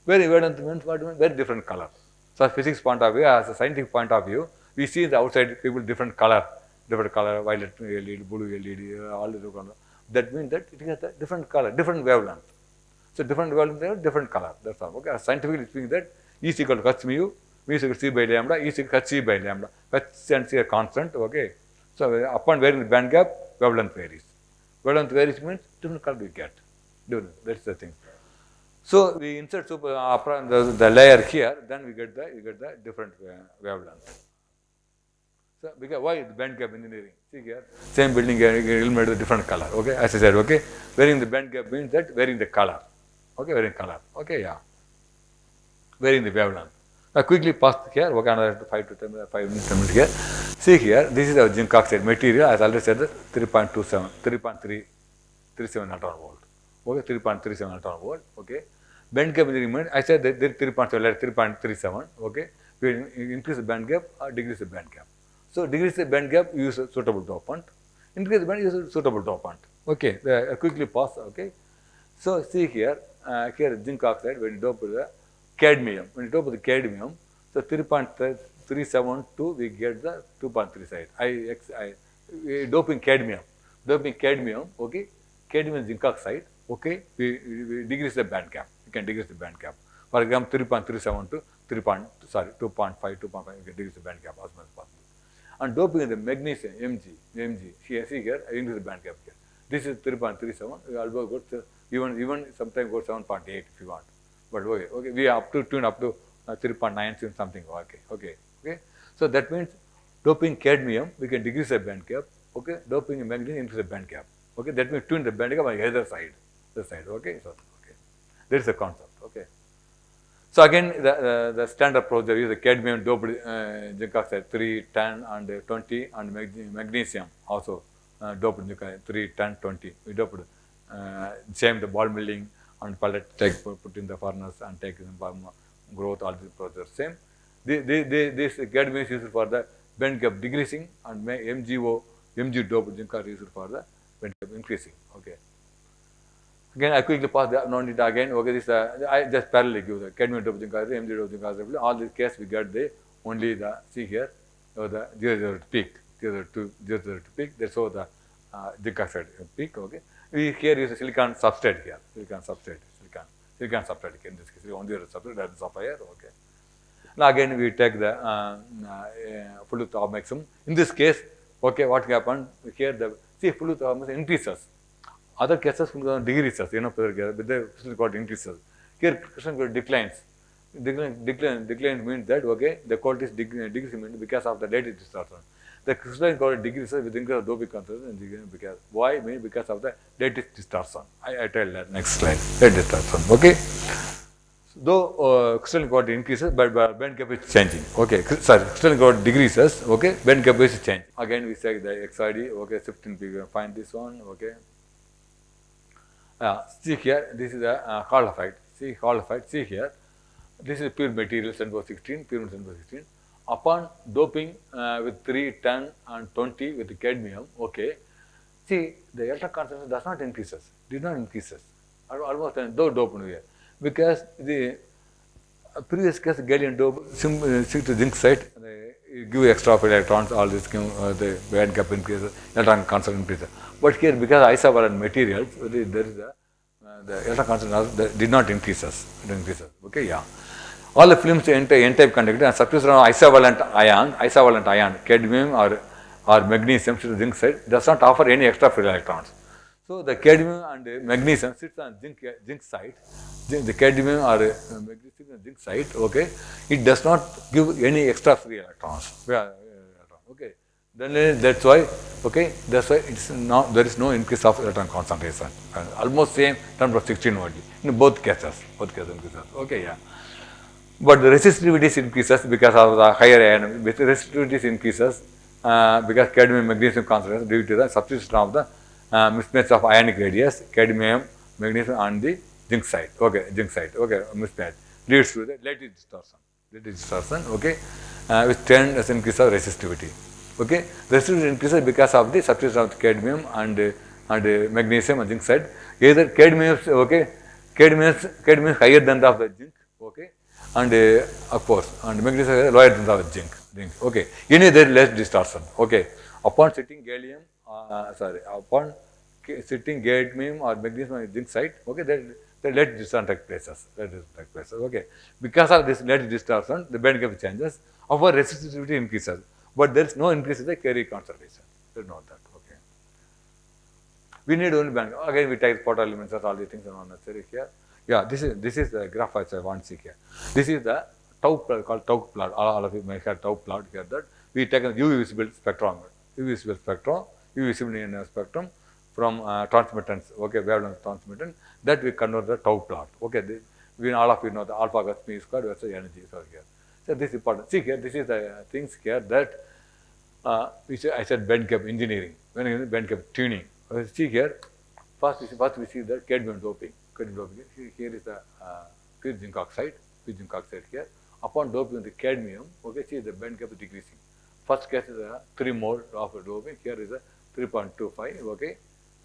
Speaker 1: Varying wavelength means what? Very different color. So as physics point of view, as a scientific point of view, we see the outside people different color, violet LED, blue LED, all the color. That means that it has a different color, different wavelength. So different wavelength, different color. That's all. Okay. Scientifically speaking, that E is equal to h mu, mu is equal to c by lambda, E is equal to hc by lambda. H and c are constant. Okay. So upon varying the band gap, wavelength varies. Wavelength varies means different color we get. That's the thing. So we insert the layer here, then we get the different wavelength. So because why the band gap engineering? See here, same building will made a different color. Okay, as I said, okay, varying the band gap means that varying the color. Okay, varying color. Okay, yeah, varying the wavelength. Now quickly pass here. Okay, another 5 to 10 minutes here. See here, this is our zinc oxide material. As I already said, 3.37 electron volt. Okay, 3.37 electron volt. Okay, band gap engineering. I said that there is 3.37. Okay, we increase the band gap or decrease the band gap. So decrease the band gap, use a suitable dopant. Increase the band, use a suitable dopant. Okay, quickly pass. Okay, so see here, here zinc oxide when you dope with the cadmium. When you dope with the cadmium, so 3.372 we get the 2.37. Doping cadmium. Okay, cadmium zinc oxide. Okay, we decrease the band gap. You can decrease the band gap. For example, 3.37 to 2.5, 2.5, you can decrease the band gap as much as possible. And doping the magnesium, Mg. See here, I increase the band gap here. This is 3.37. We always go even sometimes go 7.8 if you want. But okay, we are up to 3.9 something. Okay. So that means doping cadmium, we can decrease the band gap. Okay, doping magnesium, increase the band gap. Okay, that means tune the band gap on either side. Okay, so okay, that is the concept. Okay. So again, the standard procedure is the cadmium doped zinc oxide 3, 10, and 20, and magnesium also doped zinc oxide 3, 10, 20. We doped same the ball milling and pellet put in the furnace and take the growth, all these procedures same. This cadmium is used for the band gap decreasing, and Mg doped zinc oxide is used for the band gap increasing. Okay. Again, I quickly pass the non data again. Okay, this I just parallelly give the cadmium doped zinc oxide, Mg doped zinc oxide. All these cases we get the only the see here the 0 peak, 0 to peak. That's how the zinc oxide peak. Okay, we here use a silicon substrate here. Silicon substrate in this case. Only the substrate that is Subbiah. Okay. Now again we take the fluid of maximum. In this case, okay, what happened here? The see fluid of maximum increases. Other cases decreases, with the crystal quality increases. Here crystal quality declines. Decline means that okay, the quality is decreasing because of the lattice distortion. The crystalline quality decreases with increase of doping concentration because why? Because of the lattice distortion. I tell that next slide. Lattice distortion. Okay. Though crystalline quality increases, but band gap is changing. Okay, crystalline quality decreases. Okay, band gap is changing. Again, we say the XID. Okay, 15 we find this one. Okay. See here, this is a Hall effect. See here, this is pure material, pure material 16. Upon doping with 3, 10, and 20 with the cadmium, okay, see the electron concentration does not increases, almost though doped here, because the previous case gallium dope stick to zinc side, give extra electrons, all this the band gap increases, electron concentration increases. But here, because isovalent materials, there is the electron concentration did not increases. Okay, yeah. All the films N-type conductor and substitute isovalent ion, cadmium or magnesium to the zinc side does not offer any extra free electrons. So the cadmium and magnesium sits on zinc side. The cadmium or magnesium on zinc side. Okay, it does not give any extra free electrons. Okay, Then that's why, okay, that's why it's not, there is no increase of electron concentration. Almost same terms of 16 only in both cases increases. Okay, yeah. But the resistivity increases because of the higher ion. Resistivity increases because cadmium magnesium concentration due to the substitution of the mismatch of ionic radius, cadmium, magnesium on the zinc side. Okay, mismatch leads to the lattice distortion. Okay, with 10 as increase of resistivity. Okay, resistivity increases because of the substitution of the cadmium and magnesium and zinc side. Either cadmium, okay, cadmium higher than that of the zinc. Okay, and of course, and magnesium is lower than the zinc. Okay, any there less distortion. Okay, upon setting gallium, upon setting cadmium or magnesium on zinc side, okay, the lead distortion takes places. Okay, because of this lead distortion, the band gap changes. Our resistivity increases, but there is no increase in the carrier concentration. You know that. Okay, we need only band. Again, we take photo elements, all these things are not necessary here. Yeah, this is the graph which I want to see here. This is the tau plot, called tau plot. All of you may have tau plot here. That we take a UV visible spectrum, UV visible spectrum from transmittance. Okay, wavelength transmittance. That we convert the tau plot. Okay, we all of you know the alpha gas p squared versus energy is here. So this is important. See here, this is the things here that which I said band gap engineering. When I band gap tuning. See here, first we see the cadmium doping. Here is the pure zinc oxide here. Upon doping with the cadmium, okay, see the band gap is decreasing. First case is a 3 mole of doping. Here is a 3.25. Okay,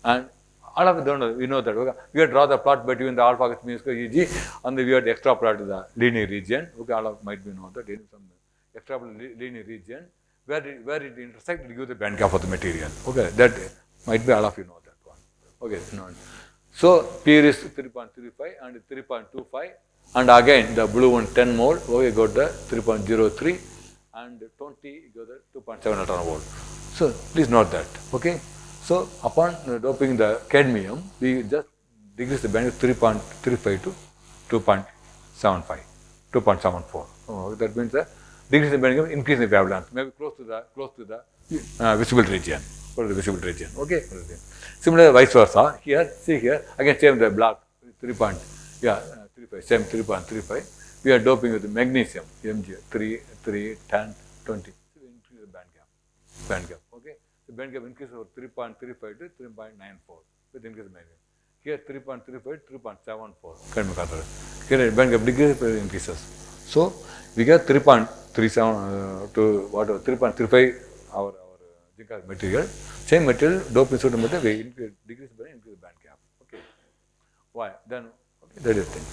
Speaker 1: and all of you don't know. We know that. Okay, we have draw the plot between the alpha gas mu square Eg, and we have to extrapolate to the linear region. Okay, all of might be know that in some extrapolate linear region where it intersects, it gives the band gap of the material. Okay, that might be all of you know that one. Okay, no. So P is 3.35 and 3.25, and again the blue one 10 mole. Okay, got the 3.03 and 20 got the 2.7 electron volt. So please note that. Okay. So upon doping the cadmium, we just decrease the band 3.35 to 2.75, 2.74. Oh, that means that decrease the band, increase the wavelength, maybe close to the visible region. For the visible region. Okay. Similarly, vice versa. Here, see here, again same the black 3.35, same 3.35. We are doping with the magnesium, Mg 3, 10, 20. So we increase the band gap. Okay. The band gap increases from 3.35 to 3.94 with increase magnesium. Here 3.35 to 3.74. Here band gap decreases, increases. So we get 3.37 to whatever 3.35 our zinc material. Same material, doped in certain material, we decrease the band gap. Okay. Why? Then, okay, that is the thing.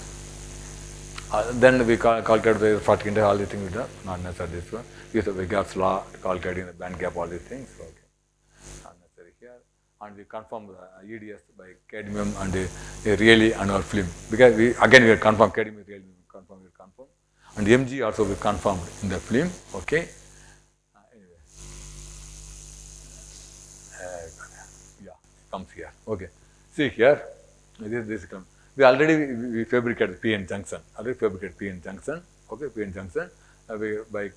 Speaker 1: Then we calculate the Fatkin index, all these things we do, not necessary this one. Use the Vegas law, calculating the band gap, all these things. Okay. Not necessary here. And we confirm the EDS by cadmium and a really and our film. Because we are confirmed cadmium, really confirm. And Mg also we confirmed in the film. Okay. Comes here. Okay. See here, this comes. We already fabricated PN junction. Okay, PN junction. By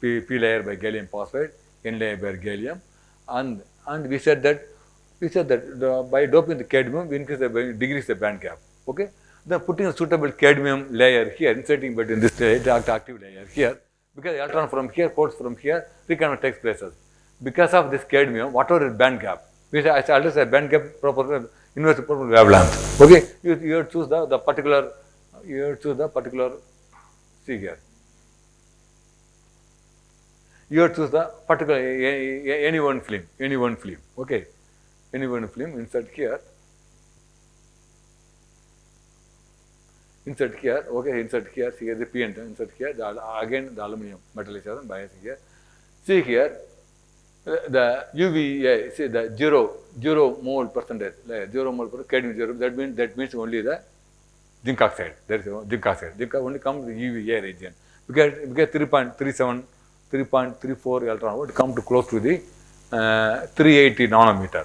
Speaker 1: P layer by gallium phosphide, N layer by gallium, and we said that by doping the cadmium, we decrease the band gap. Okay. Then putting a suitable cadmium layer here, inserting between this active layer here, because electron from here, ports from here, recombination takes places. Because of this cadmium, whatever is band gap, I already said band gap proportional inverse proportional wavelength. Okay, you choose the particular. See here. You choose the particular any one film. Okay, any one film. Insert here. Okay, insert here. See here the PN. Insert here. Again the aluminum metal is bias here. See here. The UV, see the 0 mole percentage, 0 mole percent, cadmium 0. That means only the zinc oxide. There is zinc oxide. Zinc only comes to the UVA region because 3.37, 3.34 electron volt come to close to the 380 nanometer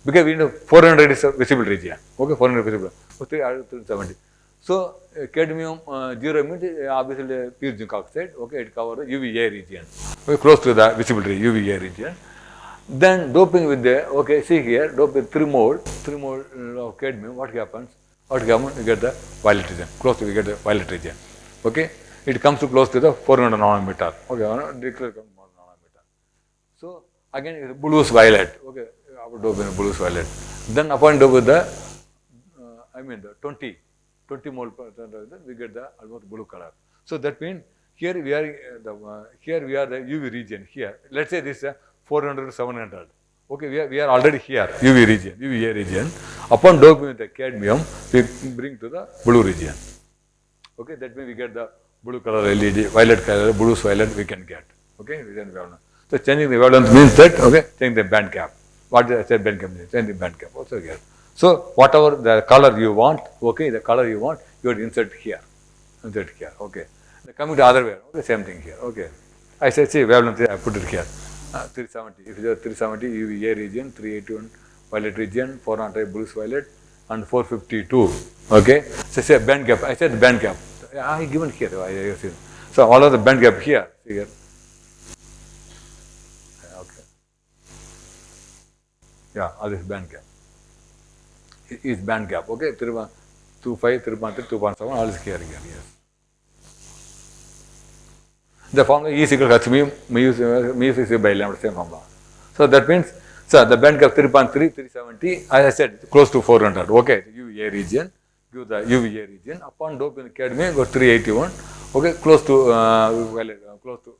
Speaker 1: because we know 400 is a visible region. Okay, 400 visible. 370. So cadmium 0 means obviously pure zinc oxide. Okay, it covers the UVA region, okay, close to the visibility UVA region. Then doping with the, okay, see here, dope with 3 mole of cadmium, what happens? What happens? You get the violet region, close to, we get the violet region. Okay, it comes to close to the 400 nanometer. Okay, declare nanometer. So again, it is bluish violet. Okay, our dope in bluish violet. Then upon dope with the, the 20 mole percent, we get the almost blue color. So that means here we are here we are the UV region here. Let's say this 400 to 700. Okay, we are already here UV region, UVA region. Upon doping with the cadmium, we bring to the blue region. Okay, that means we get the blue color LED, violet color, bluish violet we can get. Okay, so changing the wavelength means that, okay, changing the band gap. What I said band gap means, change the band gap also here. So whatever the color you want, okay, the color you want, you have to insert here. Okay. Coming to other way, okay, same thing here. Okay. I said, see, wavelength, I put it here. 370. If you have 370 UVA region, 381 violet region, 400 bluish violet, and 452. Okay. So say band gap. I said band gap. I given here. So all of the band gap here. See here. Okay. Yeah, all this band gap. Is band gap. Okay. 3.25, 3.3, 2.7, all is here. Yes. The formula E is equal to mu is by lambda, same formula. So that means, so the band gap 3.3, 370, as I said, close to 400. Okay, UVA region, give the UVA region. Upon dope in cadmium, go 381. Okay, close to violet, close to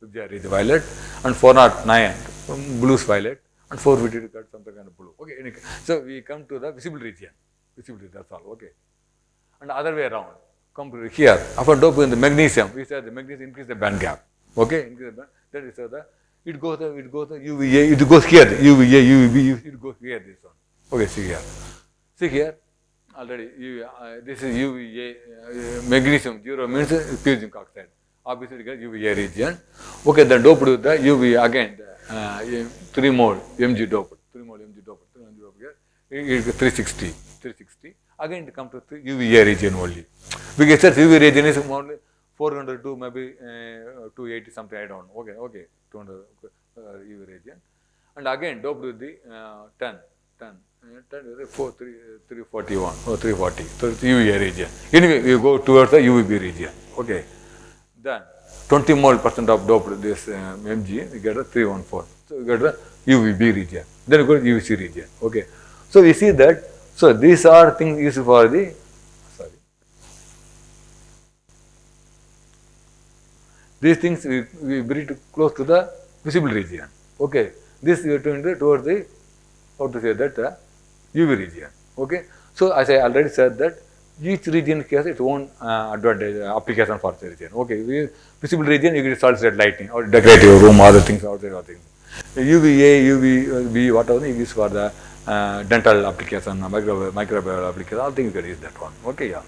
Speaker 1: region violet, and 409 bluish violet, and 452 got something kind of blue. Okay, so we come to the visible region. Visibility, that's all. Okay, and other way around. Come to here. Upon dope in the magnesium, we said the magnesium increase the band gap. Okay, increase the band. That is the it goes the UVA, it goes here, UVA, UVB, it goes here. This one. Okay, see here. See here. Already, this is UVA magnesium 0 means pure zinc oxide. Obviously, you get UVA region. Okay, then doped with the UV again. 3 mole Mg doped. 3 mole Mg doped. 3 mole here. It is 360. 360. Again, it comes to the UVA region only. Because UV region is only 400 to maybe 280 something, I don't know. Okay, 200 UV region. And again, doped with the 10 is 341 or 340. So it's UVA region. Anyway, we go towards the UVB region. Okay. Then 20 mole percent of doped this Mg, we get a 314. So we get the UVB region. Then we go to UVC region. Okay. So we see that. So these are things used for the, these things we bring close to the visible region. Okay. This we are doing towards the, how to say that, UV region. Okay. So as I already said that each region has its own advantage, application for the region. Okay. Visible region, you get solid state lighting or decorative room, other things, outside things. UVA, UVB, whatever you use for the dental application, microbial application, all things you can use that one. Okay, yeah.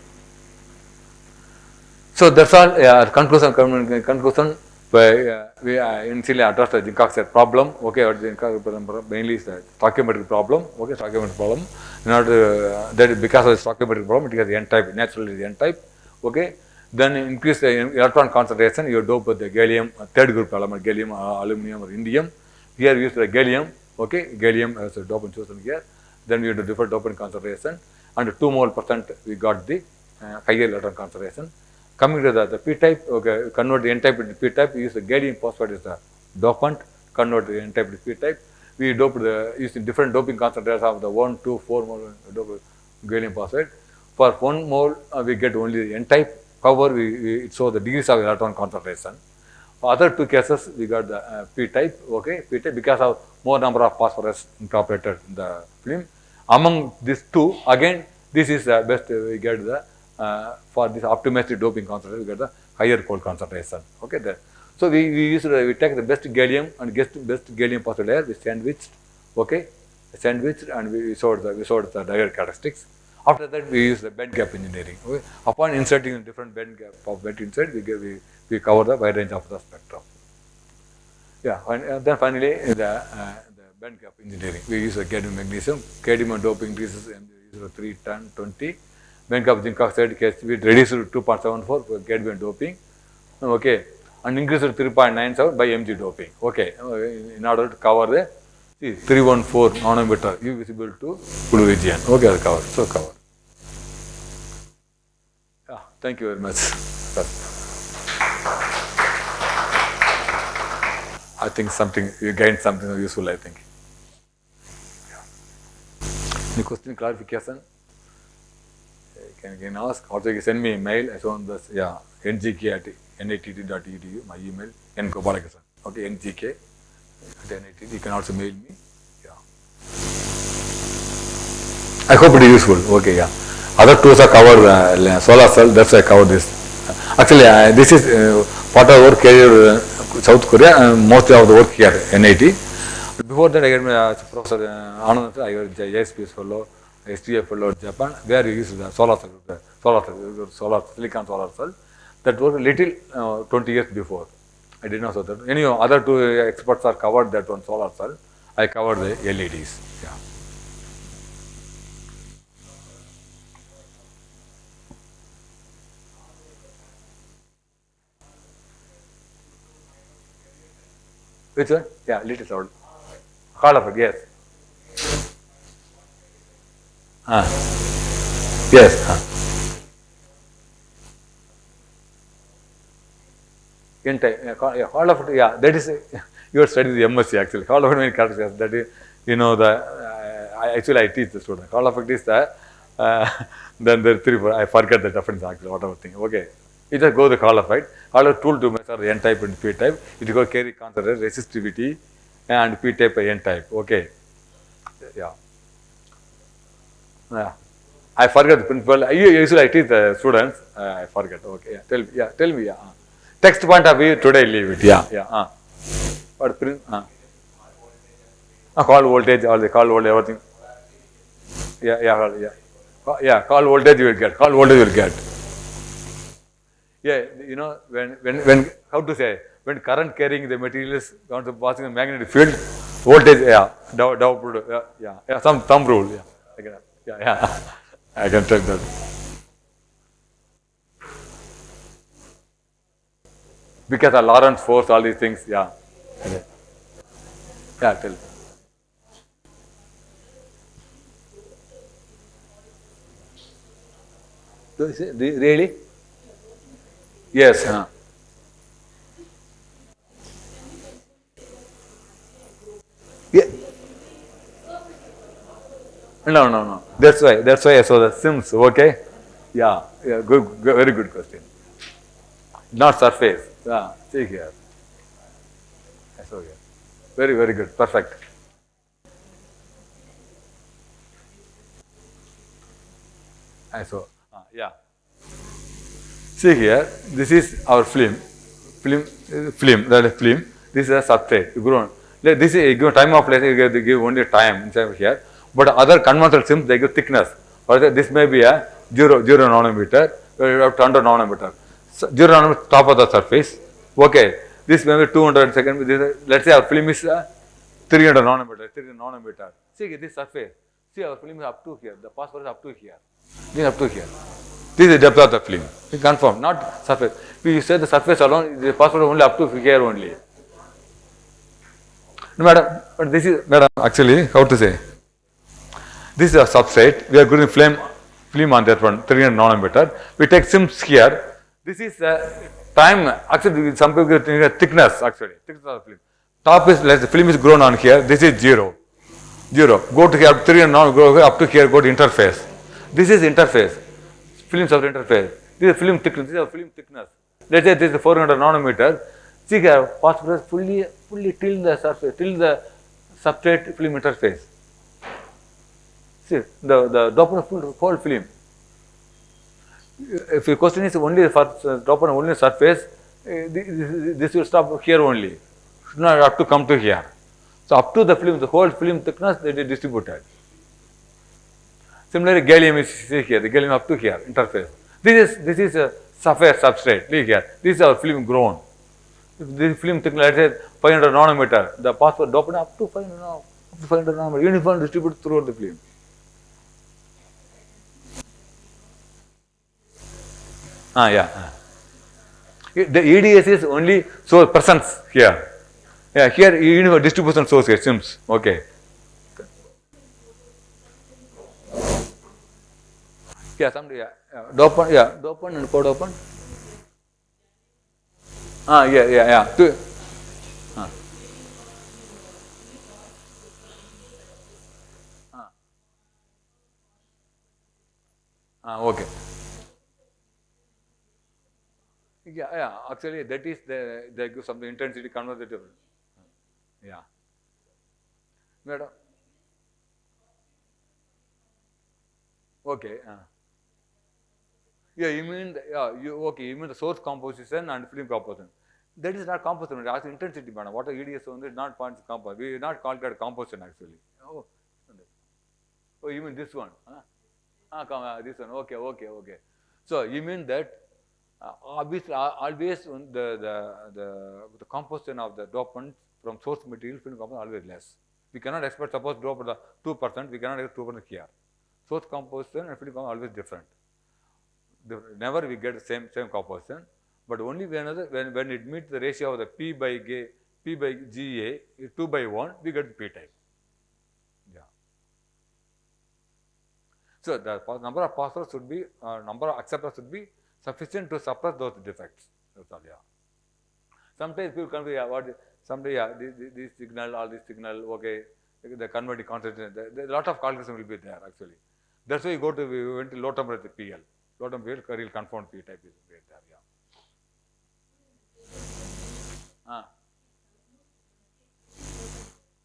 Speaker 1: So that's all. Conclusion. We initially addressed the zinc oxide problem. Okay, or zinc oxide problem mainly is the stoichiometric problem. Okay, stoichiometric problem. In order that because of the stoichiometric problem, it has N type. Naturally, is N type. Okay. Then increase the electron concentration. You dope with the gallium, third group element, gallium, aluminum, or indium. Here we use the gallium. Okay, gallium as a dopant chosen here. Then we have to different dopant concentration, and 2 mole percent we got the higher electron concentration. Coming to the p-type, okay, convert the n-type into p-type, we use the gallium phosphide as the dopant, convert the n-type to p-type. We doped using different doping concentrations of the 1, 2, 4 mole gallium phosphide. For 1 mole, we get only the n-type. However, it shows the degrees of electron concentration. For other 2 cases, we got the p-type, okay, p-type because of more number of phosphorus incorporated in the film. Among these 2, again, this is the best we get the for this optimistic doping concentration, we get the higher cold concentration. Okay, there. So we take the best gallium and best gallium phosphide layer, we sandwiched, okay, and we showed the diode characteristics. After that, we use the band gap engineering. Okay. Upon inserting a different band gap of band inside, we cover the wide range of the spectrum. Yeah, and then finally the band gap engineering. We use the cadmium magnesium. Cadmium doping increases in 3, 10, 20. bank of zinc oxide case we reduced to 2.74 for cadmium doping, okay, and increased to 3.97 by Mg doping, okay, in order to cover the 314 nanometer U visible to blue region, okay, cover, so cover. Yeah, thank you very much. I think something, you gained something useful, I think. Yeah. Any question, clarification? You can ask, also you can send me a mail, I shown this, yeah, ngk@natt.edu, my email, n.gopalakrishnan, okay, ngk@natt, you can also mail me, yeah. I hope it is useful, okay, yeah. Other tools are covered, solar cell, that's why I covered this. Actually, this is part of work here South Korea, most of the work here, NIT. Before that, I got Professor Anandan, I got JSPS fellow, STF fellow in Japan, where we used the solar silicon solar cell. That was a little 20 years before. I did not know that. Anyhow, other two experts are covered that one solar cell. I covered the LEDs. Yeah. Which one? Yeah, little sound. Hall of it, yes. Yes. N-type, Hall of it, yeah, that is, your study is MSc actually. Hall of it means characterization. That is, you know, actually I teach the student. Hall of it is the, then there are three, I forget the difference actually, whatever thing. Okay. You just go the Hall of it. Hall of tool to measure N-type and P-type. It will carry constant resistivity and P-type by N-type. Okay. Yeah. Yeah. I forget the principle. Usually I teach the students. I forget. Okay. Yeah. Tell me. Yeah. Text point of view today leave it. Yeah. What print? Call voltage, all the call voltage, everything. Yeah. Call voltage you will get. Call voltage you will get. Yeah. You know when how to say, when current carrying the material is going to passing the magnetic field, voltage. Yeah. Yeah. Some thumb rule. Yeah. I can tell that. Because of Lorentz force, all these things, yeah. Yeah, tell. Really? Yes. Yeah. No. That's why I saw the Sims, okay? Yeah, good, very good question. Not surface. Yeah, see here. I saw here. Very good, perfect. I saw. Yeah. See here, this is our film. That is film. This is a substrate. This is give time of place, they give only time inside here. But other conventional sims, they give thickness. This may be a 0 nanometer, you have 200 nanometer. So 0 nanometer top of the surface. Okay. This may be 200 second. Let's say our film is 300 nanometer. See this surface. See our film is up to here. The phosphor is up to here. This is up to here. This is the depth of the film. We confirm, not surface. If you say the surface alone, the phosphor is only up to here only. No, madam, but this is, madam, actually, how to say? This is a substrate. We are going to film on that one, 300 nanometer. We take sims here. This is time, actually, some people get thickness, actually, thickness of the film. Top is, the film is grown on here. This is 0. Go to here, 300 nanometer, go up to here, go to interface. This is interface. Film substrate interface. This is film thickness. This is a film thickness. Let's say this is 400 nanometer. See here, phosphorus fully till the surface, till the substrate film interface. See the dopant whole film. If your question is only for dopant only surface, this will stop here only. Should not have to come to here. So up to the film, the whole film thickness, they are distributed. Similarly, gallium is here, the gallium up to here, interface. This is a sapphire substrate, look here. This is our film grown. If this film thickness, let's say 500 nanometer, the phosphor dopant up to 500 nanometer, uniform distributed throughout the film. Yeah. The EDS is only source presence here. Yeah, here you know distribution source here seems okay. Yeah, somebody dopant, dopant and co-dopant. Yeah. Ah, okay. Yeah. Actually, that is they give some intensity converted. Yeah. Madam. Okay. Yeah, you mean you mean the source composition and film composition. That is not composition. That's intensity, madam. What are EDS only not points composition. We not call that composition actually. Oh, you mean this one? This one. Okay. So you mean that obviously always the composition of the dopant from source material film composition always less. We cannot expect suppose drop the 2%. We cannot expect 2% here. Source composition and film composition always different. Never we get the same composition, but only when it meets the ratio of the P by GA 2/1, we get the P type. Yeah. So the number of passers should be number of acceptors should be sufficient to suppress those defects. That's all. Yeah. Sometimes people come to this signal or this signal. Okay, the converting concentration. A lot of calculation will be there actually. That's why we went to low temperature PL. Low temperature real confound P type is there. Yeah.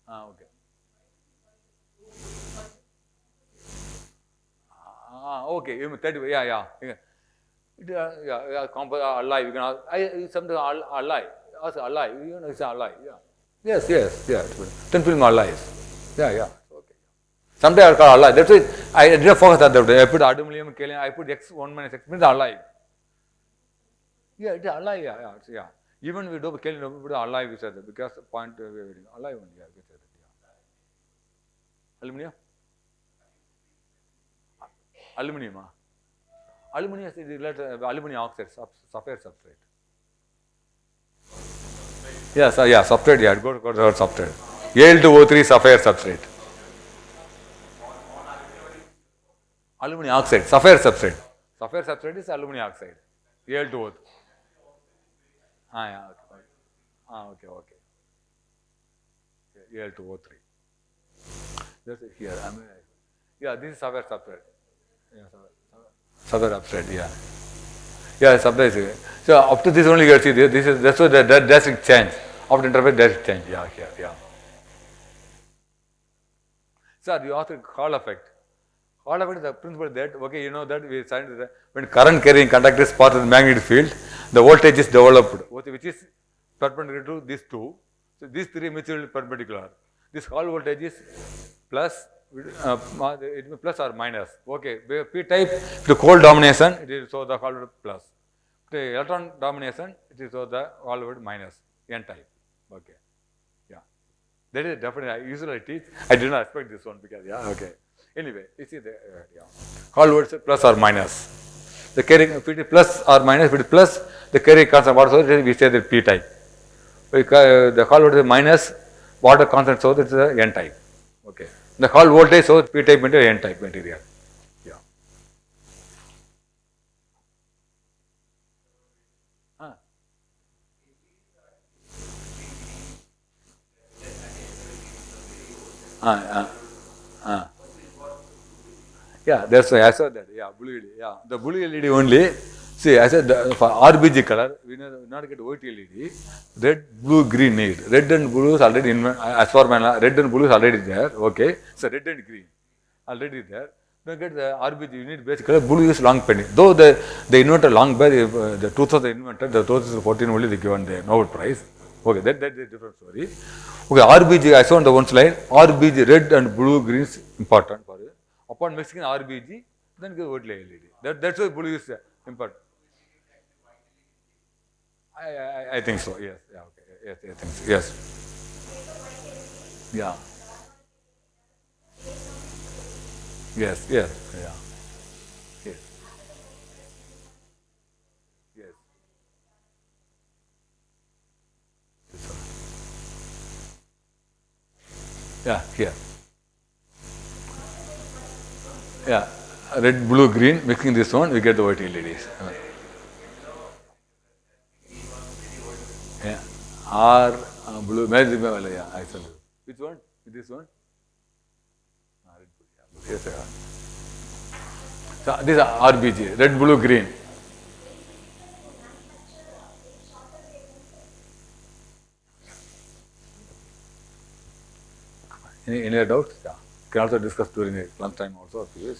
Speaker 1: Okay. Okay. You mean 30, yeah. Alive. You can something alive. Also alive. You know, it's alive. Yeah. Yes. Then film alive. Yeah. Okay. Someday I'll call alive. That's why I didn't focus on that. I put aluminum, kaolin. I put X1 minus X means alive. Yeah, it's alive. Yeah. Even we do kaolin, we put alive because point alive only. Yeah. Aluminium. Aluminium. Aluminium is related aluminum oxide, sapphire substrate. Yeah, substrate. Yeah, go to substrate. Al2O3 sapphire substrate. Aluminum oxide, sapphire substrate. Sapphire substrate is aluminum oxide. Al2O3. Okay. Al2O3. That's it here. This is sapphire substrate. Sapphire substrate. Yeah, substrate. So up to this only you see that's why the drastic change. After interface drastic change. Yeah. Sir, you asked Hall effect. Hall effect is the principle that you know that we signed that when current carrying conductor is part of the magnetic field, the voltage is developed, which is perpendicular to these two. So these three mutually perpendicular. This Hall voltage is plus. It may plus or minus. Okay, P type, the cold domination, it is so the Hall voltage plus. The electron domination, it is so the Hall voltage minus, N type. Okay, yeah. That is definitely, I usually teach. I did not expect this one because, okay. Anyway, you see the Hall voltage plus or minus. The carrying, if it is plus or minus, if it is plus, the carrying constant, what so we say the P type. The Hall voltage minus, water constant, so that is the N type. Okay. The Hall voltage, so P type material, N type material. Yeah. Yeah, that's why I saw that. Yeah, blue LED. Yeah, the blue LED only. See, I said for RBG color, we not get white LED. Red, blue, green need. Red and blue is already as far as red and blue is already there. Okay, so red and green already there. Don't get the RBG. You need basically blue is long pending. Though they invented long by the 2000 invented, the 2014 only they given the Nobel Prize. Okay, that is a different story. Okay, RBG. I saw on the one slide. RBG red and blue green is important for you. Upon mixing RBG, then give white LED. That's why blue is important. I think so. Yes. Yeah. Okay. Yes. I think so. Yes. Yeah. Yes. Yeah. Yes. Yeah, here. Yeah, red, blue, green, mixing this one, we get the white LEDs. Yeah. R, blue, yeah, I saw. Which one? This one? Red, blue, yeah. Yes, sir. So this is RBG, red, blue, green. Any other doubts? Yeah. You can also discuss during the lunch time also, if you wish.